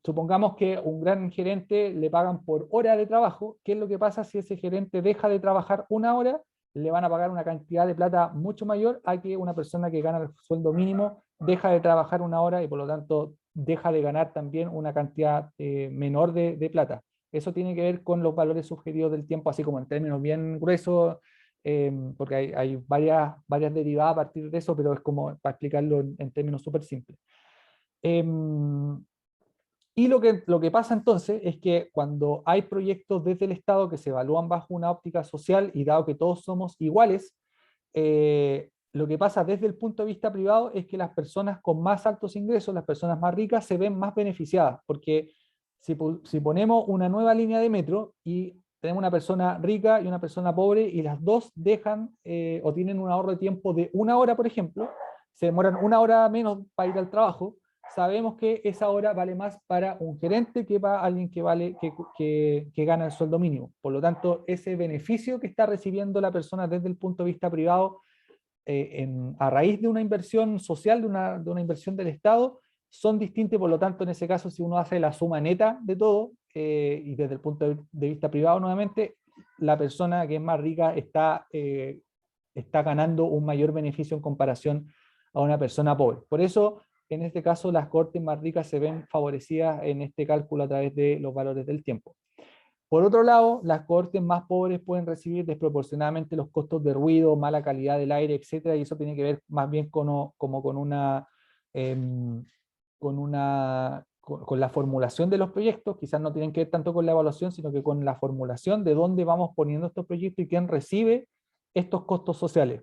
supongamos que un gran gerente le pagan por hora de trabajo. ¿Qué es lo que pasa si ese gerente deja de trabajar una hora? Le van a pagar una cantidad de plata mucho mayor a que una persona que gana el sueldo mínimo deja de trabajar una hora y por lo tanto deja de ganar también una cantidad menor de plata. Eso tiene que ver con los valores subjetivos del tiempo, así como en términos bien gruesos, porque hay varias derivadas a partir de eso, pero es como para explicarlo en términos súper simples. Y lo que pasa entonces es que cuando hay proyectos desde el Estado que se evalúan bajo una óptica social y dado que todos somos iguales, lo que pasa desde el punto de vista privado es que las personas con más altos ingresos, las personas más ricas, se ven más beneficiadas, porque si ponemos una nueva línea de metro y tenemos una persona rica y una persona pobre y las dos dejan o tienen un ahorro de tiempo de una hora, por ejemplo, se demoran una hora menos para ir al trabajo, sabemos que esa hora vale más para un gerente que para alguien que gana el sueldo mínimo. Por lo tanto, ese beneficio que está recibiendo la persona desde el punto de vista privado, a raíz de una inversión social, de una inversión del Estado, son distintos. Por lo tanto, en ese caso, si uno hace la suma neta de todo, y desde el punto de vista privado nuevamente, la persona que es más rica está ganando un mayor beneficio en comparación a una persona pobre. Por eso, en este caso, las cortes más ricas se ven favorecidas en este cálculo a través de los valores del tiempo. Por otro lado, las cohortes más pobres pueden recibir desproporcionadamente los costos de ruido, mala calidad del aire, etcétera, y eso tiene que ver más bien como em, con la formulación de los proyectos. Quizás no tienen que ver tanto con la evaluación, sino que con la formulación de dónde vamos poniendo estos proyectos y quién recibe estos costos sociales.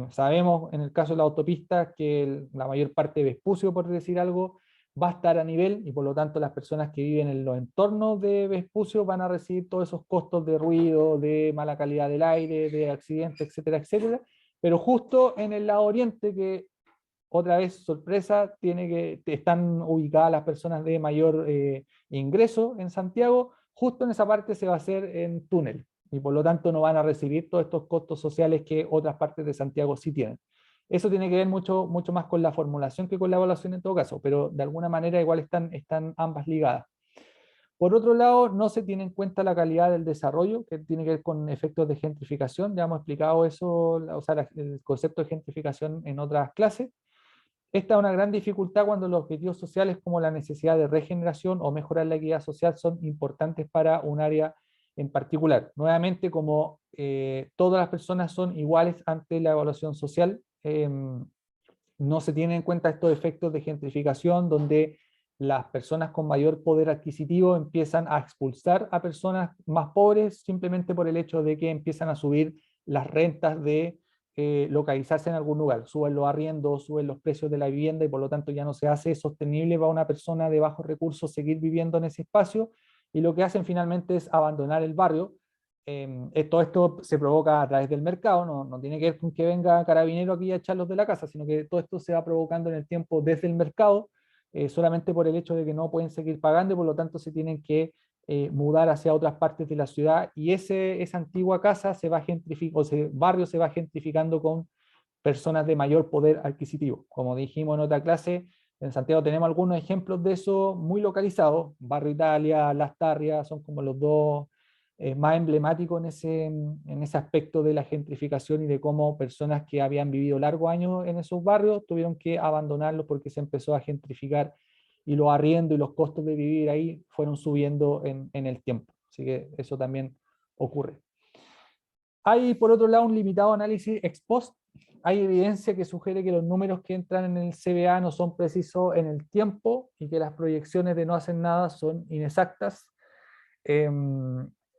Sabemos en el caso de la autopista que la mayor parte de Vespucio, por decir algo, va a estar a nivel y por lo tanto las personas que viven en los entornos de Vespucio van a recibir todos esos costos de ruido, de mala calidad del aire, de accidentes, etcétera, etcétera. Pero justo en el lado oriente, que otra vez sorpresa, están ubicadas las personas de mayor ingreso en Santiago, justo en esa parte se va a hacer en túnel y por lo tanto no van a recibir todos estos costos sociales que otras partes de Santiago sí tienen. Eso tiene que ver mucho más con la formulación que con la evaluación en todo caso, pero de alguna manera igual están ambas ligadas. Por otro lado, no se tiene en cuenta la calidad del desarrollo, que tiene que ver con efectos de gentrificación. Ya hemos explicado eso, o sea, el concepto de gentrificación en otras clases. Esta es una gran dificultad cuando los objetivos sociales como la necesidad de regeneración o mejorar la equidad social son importantes para un área en particular. Nuevamente, como todas las personas son iguales ante la evaluación social, no se tienen en cuenta estos efectos de gentrificación donde las personas con mayor poder adquisitivo empiezan a expulsar a personas más pobres simplemente por el hecho de que empiezan a subir las rentas de localizarse en algún lugar, suben los arriendos, suben los precios de la vivienda y por lo tanto ya no se hace sostenible para una persona de bajos recursos seguir viviendo en ese espacio y lo que hacen finalmente es abandonar el barrio. Todo esto se provoca a través del mercado, no tiene que ver con que venga Carabinero aquí a echarlos de la casa, sino que todo esto se va provocando en el tiempo desde el mercado, solamente por el hecho de que no pueden seguir pagando y por lo tanto se tienen que mudar hacia otras partes de la ciudad y esa antigua casa se va gentrificando, o ese barrio se va gentrificando con personas de mayor poder adquisitivo. Como dijimos en otra clase, en Santiago tenemos algunos ejemplos de eso muy localizados, Barrio Italia, Las Tarrias, son como los dos más emblemáticos en ese aspecto de la gentrificación y de cómo personas que habían vivido largos años en esos barrios tuvieron que abandonarlos porque se empezó a gentrificar y los arriendos y los costos de vivir ahí fueron subiendo en el tiempo. Así que eso también ocurre. Hay, por otro lado, un limitado análisis ex post. Hay evidencia que sugiere que los números que entran en el CBA no son precisos en el tiempo y que las proyecciones de no hacer nada son inexactas.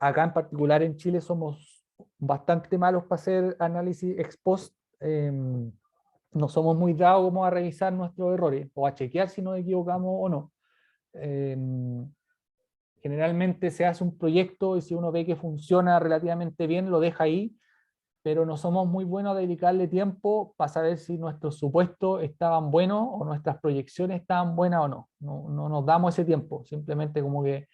Acá en particular en Chile somos bastante malos para hacer análisis ex post. No somos muy dados como a revisar nuestros errores o a chequear si nos equivocamos o no. Generalmente se hace un proyecto y si uno ve que funciona relativamente bien, lo deja ahí, pero no somos muy buenos a dedicarle tiempo para saber si nuestros supuestos estaban buenos o nuestras proyecciones estaban buenas o no. No nos damos ese tiempo, simplemente como que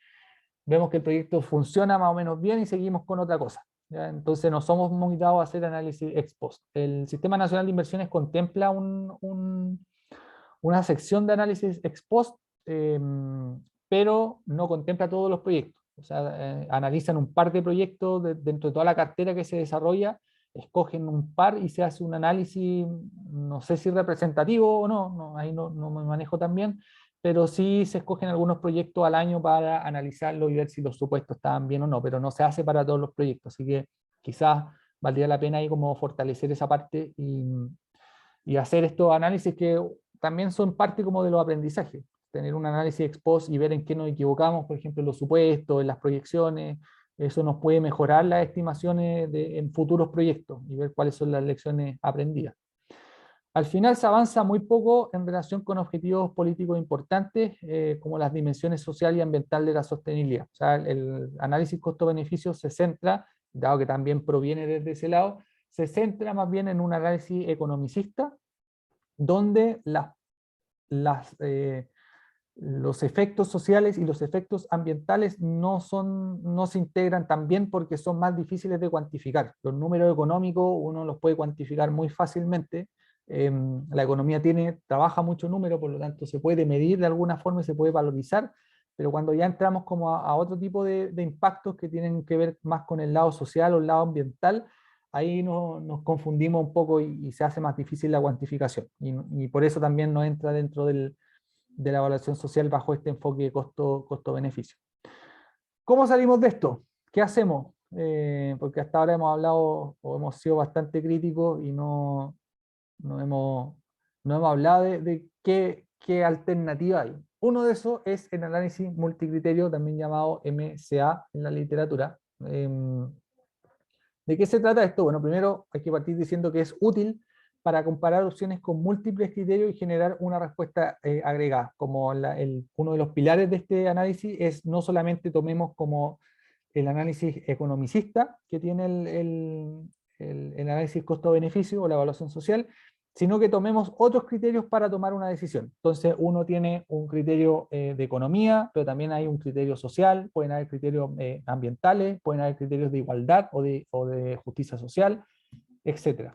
vemos que el proyecto funciona más o menos bien y seguimos con otra cosa. ¿Ya? Entonces no somos muy dados a hacer análisis ex post. El Sistema Nacional de Inversiones contempla una sección de análisis ex post, pero no contempla todos los proyectos. O sea, analizan un par de proyectos dentro de toda la cartera que se desarrolla, escogen un par y se hace un análisis, no sé si representativo o no, ahí no me manejo tan bien, pero sí se escogen algunos proyectos al año para analizarlo y ver si los supuestos estaban bien o no, pero no se hace para todos los proyectos, así que quizás valdría la pena ahí como fortalecer esa parte y hacer estos análisis que también son parte como de los aprendizajes, tener un análisis ex post y ver en qué nos equivocamos, por ejemplo, en los supuestos, en las proyecciones, eso nos puede mejorar las estimaciones en futuros proyectos y ver cuáles son las lecciones aprendidas. Al final se avanza muy poco en relación con objetivos políticos importantes, como las dimensiones social y ambiental de la sostenibilidad. O sea, el análisis costo-beneficio se centra, dado que también proviene desde ese lado, se centra más bien en un análisis economicista, donde los efectos sociales y los efectos ambientales no se integran tan bien porque son más difíciles de cuantificar. Los números económicos uno los puede cuantificar muy fácilmente. La economía trabaja mucho número, por lo tanto se puede medir de alguna forma y se puede valorizar, pero cuando ya entramos como a otro tipo de impactos que tienen que ver más con el lado social o el lado ambiental, ahí nos confundimos un poco y se hace más difícil la cuantificación. Y por eso también no entra dentro de la evaluación social bajo este enfoque de costo-beneficio. ¿Cómo salimos de esto? ¿Qué hacemos? Porque hasta ahora hemos hablado o hemos sido bastante críticos y no hemos hablado de qué alternativa hay. Uno de esos es el análisis multicriterio, también llamado MCA en la literatura. ¿De qué se trata esto? Bueno, primero hay que partir diciendo que es útil para comparar opciones con múltiples criterios y generar una respuesta agregada. Como uno de los pilares de este análisis es no solamente tomemos como el análisis economicista que tiene el análisis costo-beneficio o la evaluación social, sino que tomemos otros criterios para tomar una decisión. Entonces uno tiene un criterio de economía, pero también hay un criterio social, pueden haber criterios ambientales, pueden haber criterios de igualdad o de justicia social, etc.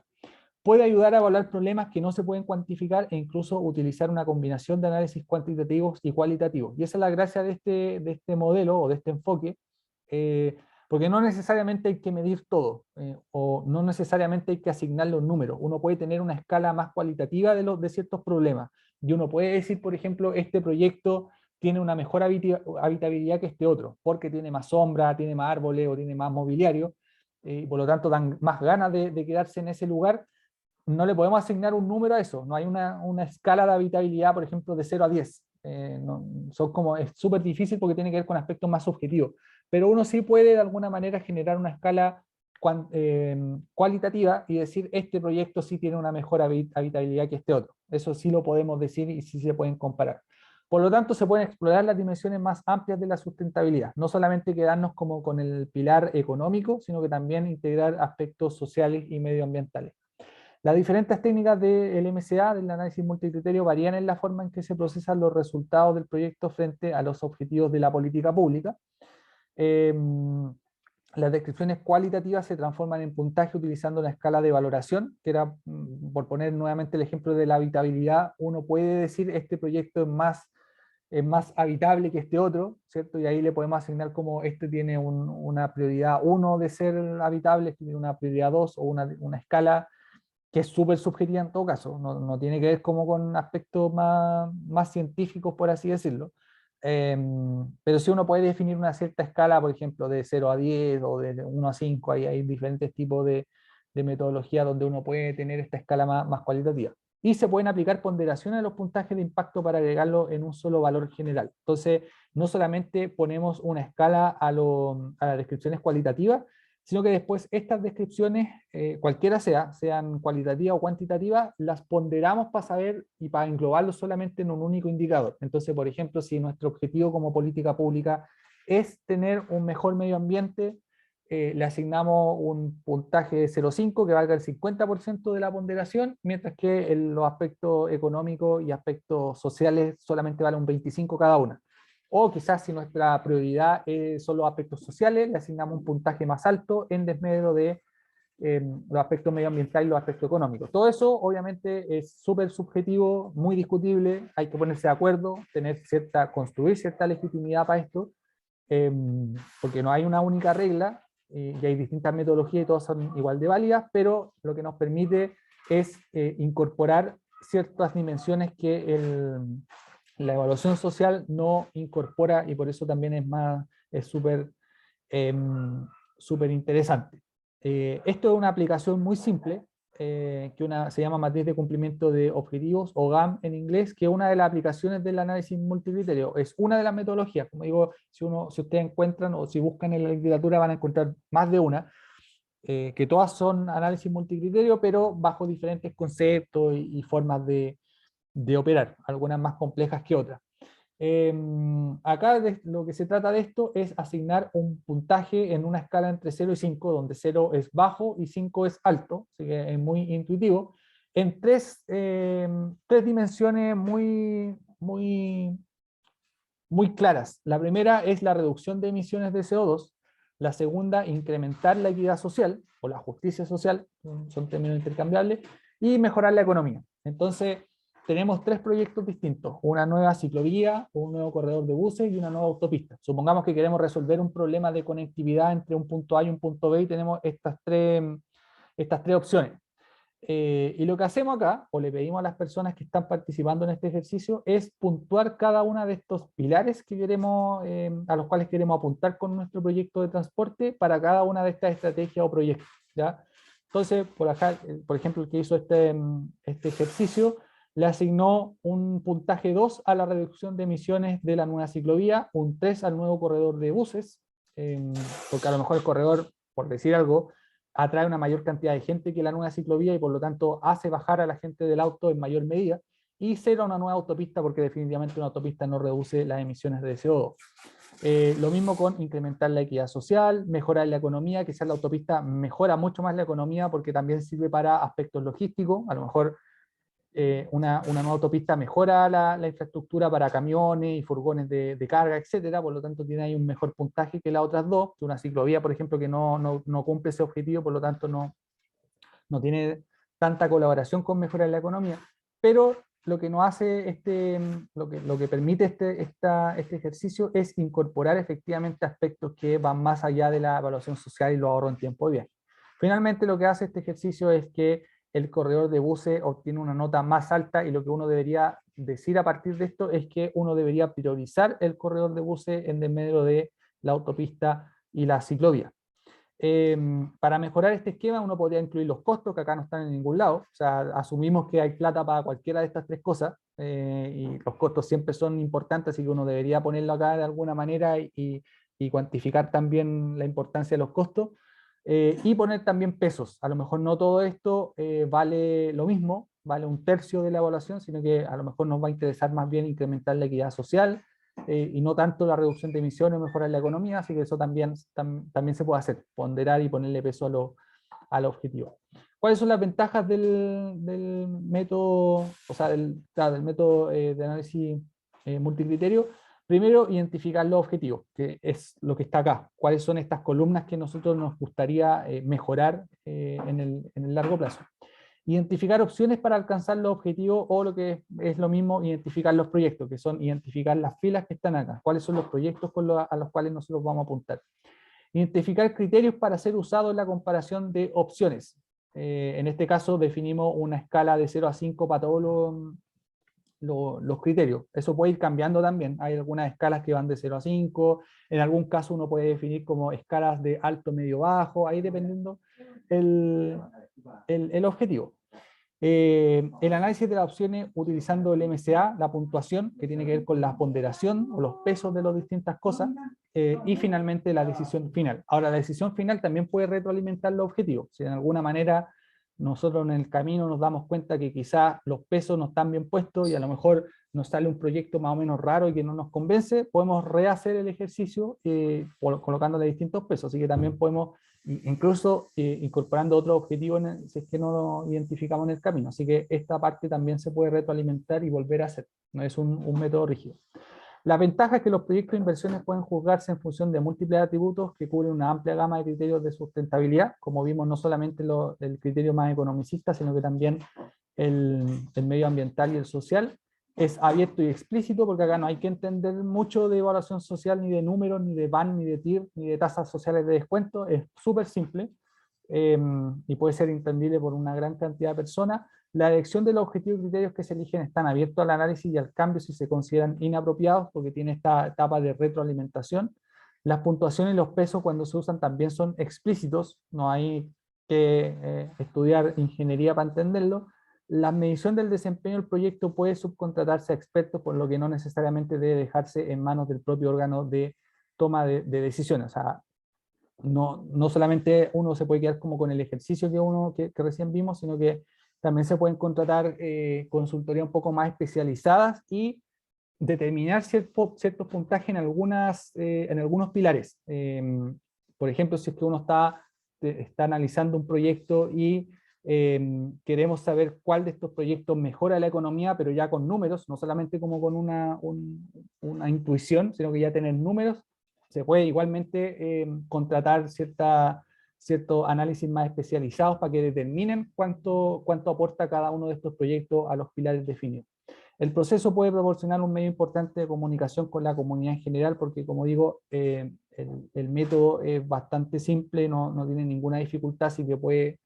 puede ayudar a evaluar problemas que no se pueden cuantificar e incluso utilizar una combinación de análisis cuantitativos y cualitativos. Y esa es la gracia de este modelo o de este enfoque, porque no necesariamente hay que medir todo, o no necesariamente hay que asignarle un número. Uno puede tener una escala más cualitativa de ciertos problemas, y uno puede decir, por ejemplo, este proyecto tiene una mejor habitabilidad que este otro, porque tiene más sombra, tiene más árboles o tiene más mobiliario, y por lo tanto dan más ganas de quedarse en ese lugar. No le podemos asignar un número a eso, no hay una escala de habitabilidad, por ejemplo, de 0 a 10. Son como, es súper difícil porque tiene que ver con aspectos más subjetivos, pero uno sí puede de alguna manera generar una escala cualitativa y decir, este proyecto sí tiene una mejor habitabilidad que este otro. Eso sí lo podemos decir y sí se pueden comparar. Por lo tanto, se pueden explorar las dimensiones más amplias de la sustentabilidad, no solamente quedarnos como con el pilar económico, sino que también integrar aspectos sociales y medioambientales. Las diferentes técnicas del MCA, del análisis multicriterio, varían en la forma en que se procesan los resultados del proyecto frente a los objetivos de la política pública. Las descripciones cualitativas se transforman en puntaje utilizando una escala de valoración, que era, por poner nuevamente el ejemplo de la habitabilidad, uno puede decir este proyecto es más habitable que este otro, ¿cierto? Y ahí le podemos asignar como este tiene una prioridad 1 de ser habitable, este tiene una prioridad 2 o una escala que es súper subjetiva en todo caso, no tiene que ver como con aspectos más científicos, por así decirlo. Pero si uno puede definir una cierta escala, por ejemplo, de 0 a 10 o de 1 a 5, hay diferentes tipos de metodología donde uno puede tener esta escala más cualitativa. Y se pueden aplicar ponderaciones a los puntajes de impacto para agregarlo en un solo valor general. Entonces, no solamente ponemos una escala a las descripciones cualitativas, sino que después estas descripciones, cualquiera sean cualitativas o cuantitativas, las ponderamos para saber y para englobarlo solamente en un único indicador. Entonces, por ejemplo, si nuestro objetivo como política pública es tener un mejor medio ambiente, le asignamos un puntaje de 0,5 que valga el 50% de la ponderación, mientras que los aspectos económicos y aspectos sociales solamente vale un 25 cada una. O quizás si nuestra prioridad son los aspectos sociales, le asignamos un puntaje más alto en desmedro de los aspectos medioambientales y los aspectos económicos. Todo eso obviamente es súper subjetivo, muy discutible, hay que ponerse de acuerdo, construir cierta legitimidad para esto, porque no hay una única regla y hay distintas metodologías y todas son igual de válidas, pero lo que nos permite es incorporar ciertas dimensiones que la evaluación social no incorpora y por eso también es súper súper interesante. Esto es una aplicación muy simple, se llama matriz de cumplimiento de objetivos, o GAM en inglés, que es una de las aplicaciones del análisis multicriterio. Es una de las metodologías, como digo, si ustedes encuentran o si buscan en la literatura van a encontrar más de una, que todas son análisis multicriterio, pero bajo diferentes conceptos y formas de operar, algunas más complejas que otras. Acá lo que se trata de esto es asignar un puntaje en una escala entre 0 y 5, donde 0 es bajo y 5 es alto, así que es muy intuitivo, en tres dimensiones muy claras. La primera es la reducción de emisiones de CO2, la segunda, incrementar la equidad social, o la justicia social, son términos intercambiables, y mejorar la economía. Entonces, tenemos tres proyectos distintos, una nueva ciclovía, un nuevo corredor de buses y una nueva autopista. Supongamos que queremos resolver un problema de conectividad entre un punto A y un punto B y tenemos estas tres opciones. Y lo que hacemos acá, o le pedimos a las personas que están participando en este ejercicio, es puntuar cada uno de estos pilares que a los cuales queremos apuntar con nuestro proyecto de transporte para cada una de estas estrategias o proyectos, ¿ya? Entonces, por ejemplo, el que hizo este ejercicio, le asignó un puntaje 2 a la reducción de emisiones de la nueva ciclovía, un 3 al nuevo corredor de buses, porque a lo mejor el corredor, por decir algo, atrae una mayor cantidad de gente que la nueva ciclovía y por lo tanto hace bajar a la gente del auto en mayor medida, y 0 a una nueva autopista porque definitivamente una autopista no reduce las emisiones de CO2. Lo mismo con incrementar la equidad social, mejorar la economía, quizás la autopista mejora mucho más la economía porque también sirve para aspectos logísticos, a lo mejor una nueva autopista mejora la infraestructura para camiones y furgones de carga, etcétera, por lo tanto tiene ahí un mejor puntaje que las otras dos, que una ciclovía, por ejemplo, que no cumple ese objetivo, por lo tanto no tiene tanta colaboración con mejorar la economía, pero lo que nos hace lo que permite este ejercicio es incorporar efectivamente aspectos que van más allá de la evaluación social y los ahorros en tiempo de viaje. Finalmente lo que hace este ejercicio es que el corredor de buses obtiene una nota más alta y lo que uno debería decir a partir de esto es que uno debería priorizar el corredor de buses en medio de la autopista y la ciclovía. Para mejorar este esquema uno podría incluir los costos que acá no están en ningún lado, o sea, asumimos que hay plata para cualquiera de estas tres cosas y los costos siempre son importantes, así que uno debería ponerlo acá de alguna manera y cuantificar también la importancia de los costos y poner también pesos. A lo mejor no todo esto vale lo mismo, vale un tercio de la evaluación, sino que a lo mejor nos va a interesar más bien incrementar la equidad social, y no tanto la reducción de emisiones, mejorar la economía, así que eso también se puede hacer, ponderar y ponerle peso al objetivo. ¿Cuáles son las ventajas del método, o sea, del método de análisis multicriterio? Primero, identificar los objetivos, que es lo que está acá. ¿Cuáles son estas columnas que nosotros nos gustaría mejorar en el largo plazo? Identificar opciones para alcanzar los objetivos o lo que es lo mismo, identificar los proyectos, que son identificar las filas que están acá, cuáles son los proyectos a los cuales nosotros vamos a apuntar. Identificar criterios para ser usados en la comparación de opciones. En este caso definimos una escala de 0 a 5 para todos los criterios. Eso puede ir cambiando también. Hay algunas escalas que van de 0 a 5, en algún caso uno puede definir como escalas de alto, medio, bajo, ahí dependiendo el objetivo. El análisis de las opciones utilizando el MCA, la puntuación, que tiene que ver con la ponderación o los pesos de las distintas cosas, y finalmente la decisión final. Ahora, la decisión final también puede retroalimentar los objetivos. Si de alguna manera nosotros en el camino nos damos cuenta que quizás los pesos no están bien puestos y a lo mejor nos sale un proyecto más o menos raro y que no nos convence, podemos rehacer el ejercicio colocándole distintos pesos. Así que también podemos incluso incorporando otros objetivos si es que no lo identificamos en el camino. Así que esta parte también se puede retroalimentar y volver a hacer. No es un método rígido. La ventaja es que los proyectos de inversiones pueden juzgarse en función de múltiples atributos que cubren una amplia gama de criterios de sustentabilidad, como vimos no solamente el criterio más economicista, sino que también el medioambiental y el social. Es abierto y explícito porque acá no hay que entender mucho de evaluación social, ni de números, ni de BAN, ni de TIR, ni de tasas sociales de descuento. Es súper simple y puede ser entendible por una gran cantidad de personas. La elección de los objetivos y criterios que se eligen están abiertos al análisis y al cambio si se consideran inapropiados porque tiene esta etapa de retroalimentación. Las puntuaciones y los pesos cuando se usan también son explícitos, no hay que estudiar ingeniería para entenderlo. La medición del desempeño del proyecto puede subcontratarse a expertos, por lo que no necesariamente debe dejarse en manos del propio órgano de toma de decisiones. O sea, no solamente uno se puede quedar como con el ejercicio que recién vimos, sino que también se pueden contratar consultorías un poco más especializadas y determinar ciertos puntajes en algunos pilares. Por ejemplo, si es que uno está analizando un proyecto y queremos saber cuál de estos proyectos mejora la economía, pero ya con números, no solamente como con una intuición, sino que ya tener números, se puede igualmente contratar ciertos análisis más especializados para que determinen cuánto aporta cada uno de estos proyectos a los pilares definidos. El proceso puede proporcionar un medio importante de comunicación con la comunidad en general, porque como digo, el método es bastante simple, no tiene ninguna dificultad, así que puede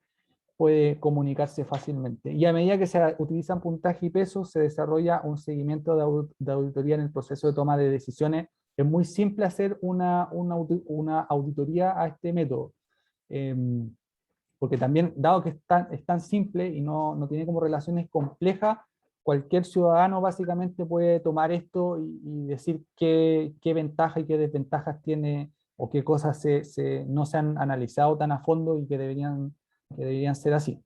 comunicarse fácilmente. Y a medida que se utilizan puntaje y peso, se desarrolla un seguimiento de auditoría en el proceso de toma de decisiones. Es muy simple hacer una auditoría a este método, porque también, dado que es tan simple y no tiene como relaciones complejas, cualquier ciudadano básicamente puede tomar esto y decir qué ventajas y qué desventajas tiene o qué cosas no se han analizado tan a fondo y que deberían ser así.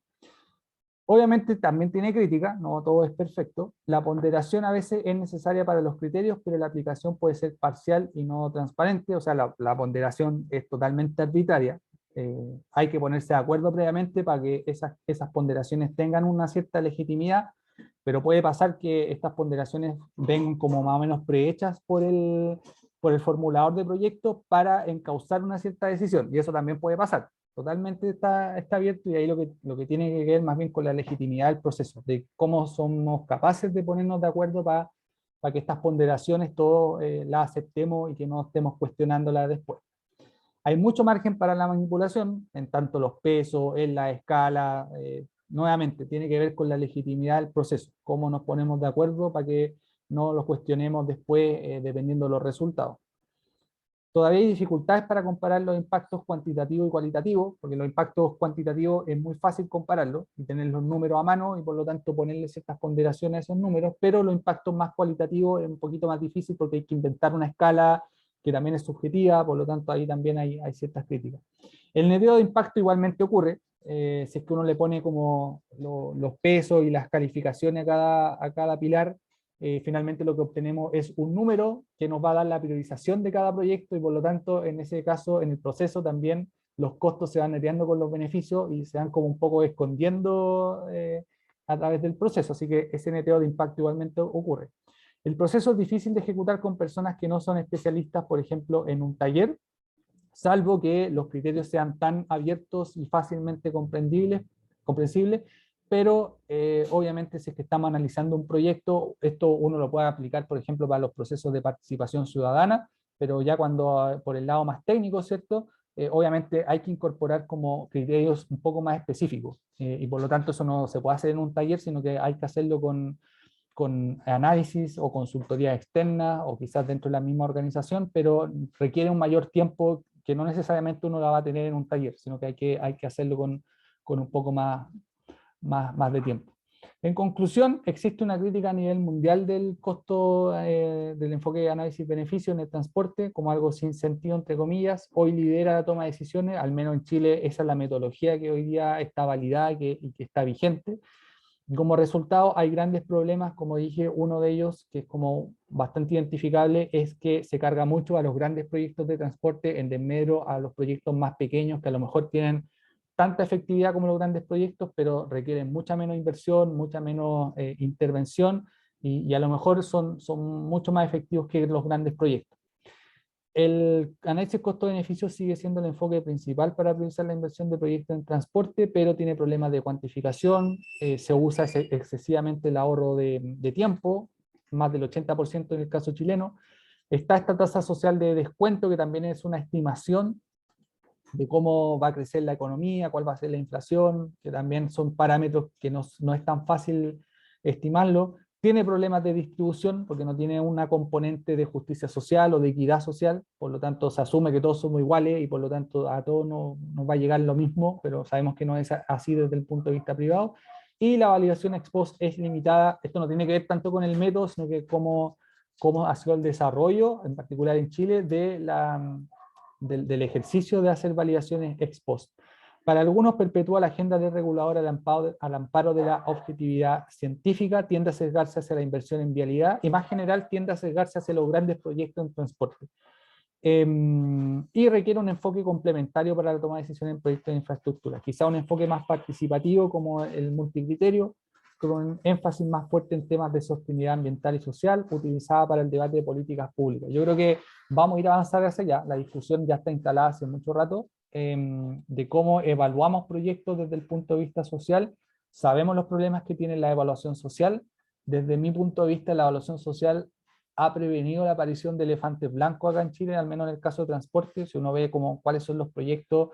Obviamente también tiene crítica, no todo es perfecto. La ponderación a veces es necesaria para los criterios, pero la aplicación puede ser parcial y no transparente, o sea, la ponderación es totalmente arbitraria. Hay que ponerse de acuerdo previamente para que esas ponderaciones tengan una cierta legitimidad, pero puede pasar que estas ponderaciones vengan como más o menos prehechas por el formulador de proyectos para encauzar una cierta decisión, y eso también puede pasar. totalmente está abierto, y ahí lo que tiene que ver más bien con la legitimidad del proceso, de cómo somos capaces de ponernos de acuerdo para que estas ponderaciones todos las aceptemos y que no estemos cuestionándolas después. Hay mucho margen para la manipulación, en tanto los pesos, en la escala, nuevamente, tiene que ver con la legitimidad del proceso, cómo nos ponemos de acuerdo para que no los cuestionemos después dependiendo de los resultados. Todavía hay dificultades para comparar los impactos cuantitativos y cualitativos, porque los impactos cuantitativos es muy fácil compararlos y tener los números a mano y por lo tanto ponerle ciertas ponderaciones a esos números, pero los impactos más cualitativos es un poquito más difícil porque hay que inventar una escala que también es subjetiva, por lo tanto ahí también hay ciertas críticas. El neteo de impacto igualmente ocurre, si es que uno le pone como los pesos y las calificaciones a cada pilar, finalmente lo que obtenemos es un número que nos va a dar la priorización de cada proyecto y por lo tanto en ese caso, en el proceso también los costos se van neteando con los beneficios y se van como un poco escondiendo a través del proceso, así que ese neteo de impacto igualmente ocurre. El proceso es difícil de ejecutar con personas que no son especialistas, por ejemplo, en un taller, salvo que los criterios sean tan abiertos y fácilmente comprensibles, pero obviamente si es que estamos analizando un proyecto, esto uno lo puede aplicar, por ejemplo, para los procesos de participación ciudadana, pero ya cuando por el lado más técnico, ¿cierto? Obviamente hay que incorporar como criterios un poco más específicos, y por lo tanto eso no se puede hacer en un taller, sino que hay que hacerlo con análisis o consultoría externa o quizás dentro de la misma organización, pero requiere un mayor tiempo que no necesariamente uno la va a tener en un taller, sino que hay que hacerlo con un poco más de tiempo. En conclusión, existe una crítica a nivel mundial del costo del enfoque de análisis-beneficio en el transporte como algo sin sentido, entre comillas. Hoy lidera la toma de decisiones, al menos en Chile esa es la metodología que hoy día está validada y que está vigente. Como resultado hay grandes problemas, como dije, uno de ellos, que es como bastante identificable, es que se carga mucho a los grandes proyectos de transporte en desmedro a los proyectos más pequeños que a lo mejor tienen tanta efectividad como los grandes proyectos, pero requieren mucha menos inversión, mucha menos intervención y a lo mejor son mucho más efectivos que los grandes proyectos. El análisis costo-beneficio sigue siendo el enfoque principal para priorizar la inversión de proyectos en transporte, pero tiene problemas de cuantificación, se usa excesivamente el ahorro de tiempo, más del 80% en el caso chileno. Está esta tasa social de descuento, que también es una estimación de cómo va a crecer la economía, cuál va a ser la inflación, que también son parámetros que no es tan fácil estimarlo. Tiene problemas de distribución porque no tiene una componente de justicia social o de equidad social, por lo tanto se asume que todos somos iguales y por lo tanto a todos nos va a llegar lo mismo, pero sabemos que no es así desde el punto de vista privado. Y la validación ex post es limitada. Esto no tiene que ver tanto con el método, sino que cómo ha sido el desarrollo, en particular en Chile, del ejercicio de hacer validaciones ex post. Para algunos perpetúa la agenda desreguladora al amparo de la objetividad científica, tiende a sesgarse hacia la inversión en vialidad y más general tiende a sesgarse hacia los grandes proyectos en transporte. Y requiere un enfoque complementario para la toma de decisiones en proyectos de infraestructura, quizá un enfoque más participativo como el multicriterio, con énfasis más fuerte en temas de sostenibilidad ambiental y social, utilizada para el debate de políticas públicas. Yo creo que vamos a ir a avanzar hacia allá, la discusión ya está instalada hace mucho rato, de cómo evaluamos proyectos desde el punto de vista social. Sabemos los problemas que tiene la evaluación social. Desde mi punto de vista, la evaluación social ha prevenido la aparición de elefantes blancos acá en Chile, al menos en el caso de transporte. Si uno ve como cuáles son los proyectos,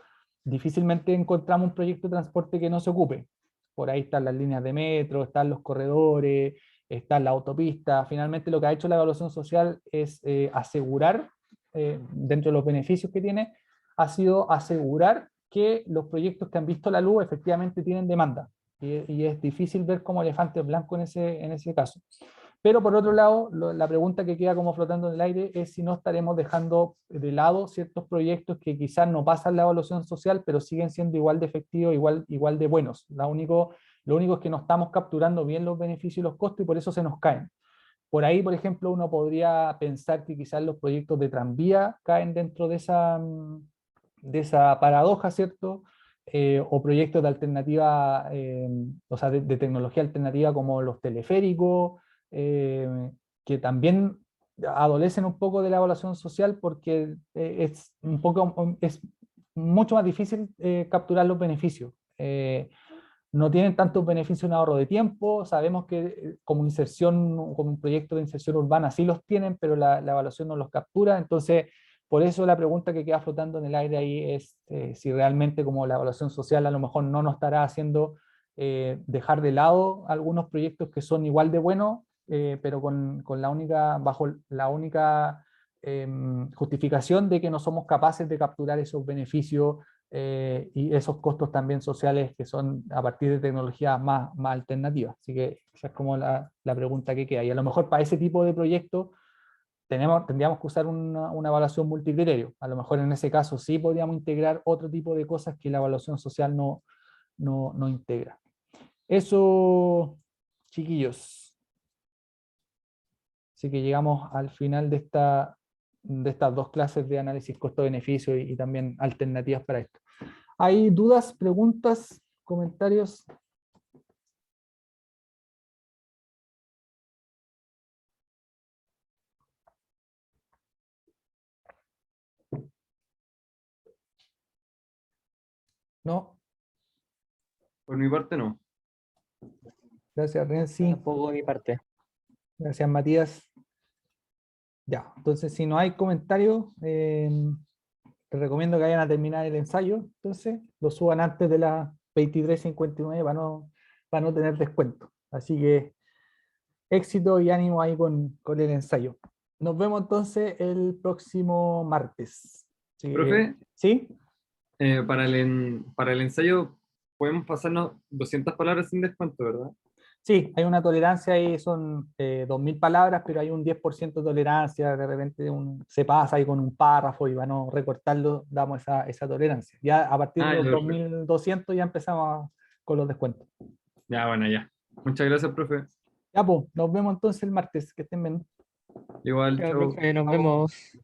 difícilmente encontramos un proyecto de transporte que no se ocupe. Por ahí están las líneas de metro, están los corredores, está la autopista. Finalmente lo que ha hecho la evaluación social es asegurar, dentro de los beneficios que tiene, ha sido asegurar que los proyectos que han visto la luz efectivamente tienen demanda. Y es difícil ver como elefantes blancos en ese caso. Pero por otro lado, la pregunta que queda como flotando en el aire es si no estaremos dejando de lado ciertos proyectos que quizás no pasan la evaluación social, pero siguen siendo igual de efectivos, igual de buenos. Lo único es que no estamos capturando bien los beneficios y los costos y por eso se nos caen. Por ahí, por ejemplo, uno podría pensar que quizás los proyectos de tranvía caen dentro de esa paradoja, ¿cierto? O proyectos de alternativa, o sea, de tecnología alternativa como los teleféricos, que también adolecen un poco de la evaluación social porque es mucho más difícil capturar los beneficios. No tienen tantos beneficios en ahorro de tiempo, sabemos que como inserción, como un proyecto de inserción urbana sí los tienen, pero la evaluación no los captura, entonces por eso la pregunta que queda flotando en el aire ahí es si realmente como la evaluación social a lo mejor no nos estará haciendo dejar de lado algunos proyectos que son igual de buenos, pero con la única, bajo la única justificación de que no somos capaces de capturar esos beneficios y esos costos también sociales que son a partir de tecnologías más alternativas. Así que esa es como la pregunta que queda. Y a lo mejor para ese tipo de proyectos tendríamos que usar una evaluación multicriterio. A lo mejor en ese caso sí podríamos integrar otro tipo de cosas que la evaluación social no integra. Eso, chiquillos. Así que llegamos al final de estas dos clases de análisis costo-beneficio y también alternativas para esto. ¿Hay dudas, preguntas, comentarios? ¿No? Por mi parte, no. Gracias, Renzi. Tampoco de mi parte. Gracias, Matías. Ya, entonces si no hay comentarios, te recomiendo que vayan a terminar el ensayo. Entonces, lo suban antes de las 23:59 para no tener descuento. Así que éxito y ánimo ahí con el ensayo. Nos vemos entonces el próximo martes. Así que, Profe, ¿sí? para el ensayo podemos pasarnos 200 palabras sin descuento, ¿verdad? Sí, hay una tolerancia ahí, son 2000 palabras, pero hay un 10% de tolerancia, de repente se pasa ahí con un párrafo y para no recortarlo damos esa tolerancia. Ya a partir de Ah, los ya, perfecto. 2200 ya empezamos con los descuentos. Ya, bueno, ya. Muchas gracias, profe. Ya pues, nos vemos entonces el martes, que estén bien. Igual, Ya, chau. profe, nos vemos.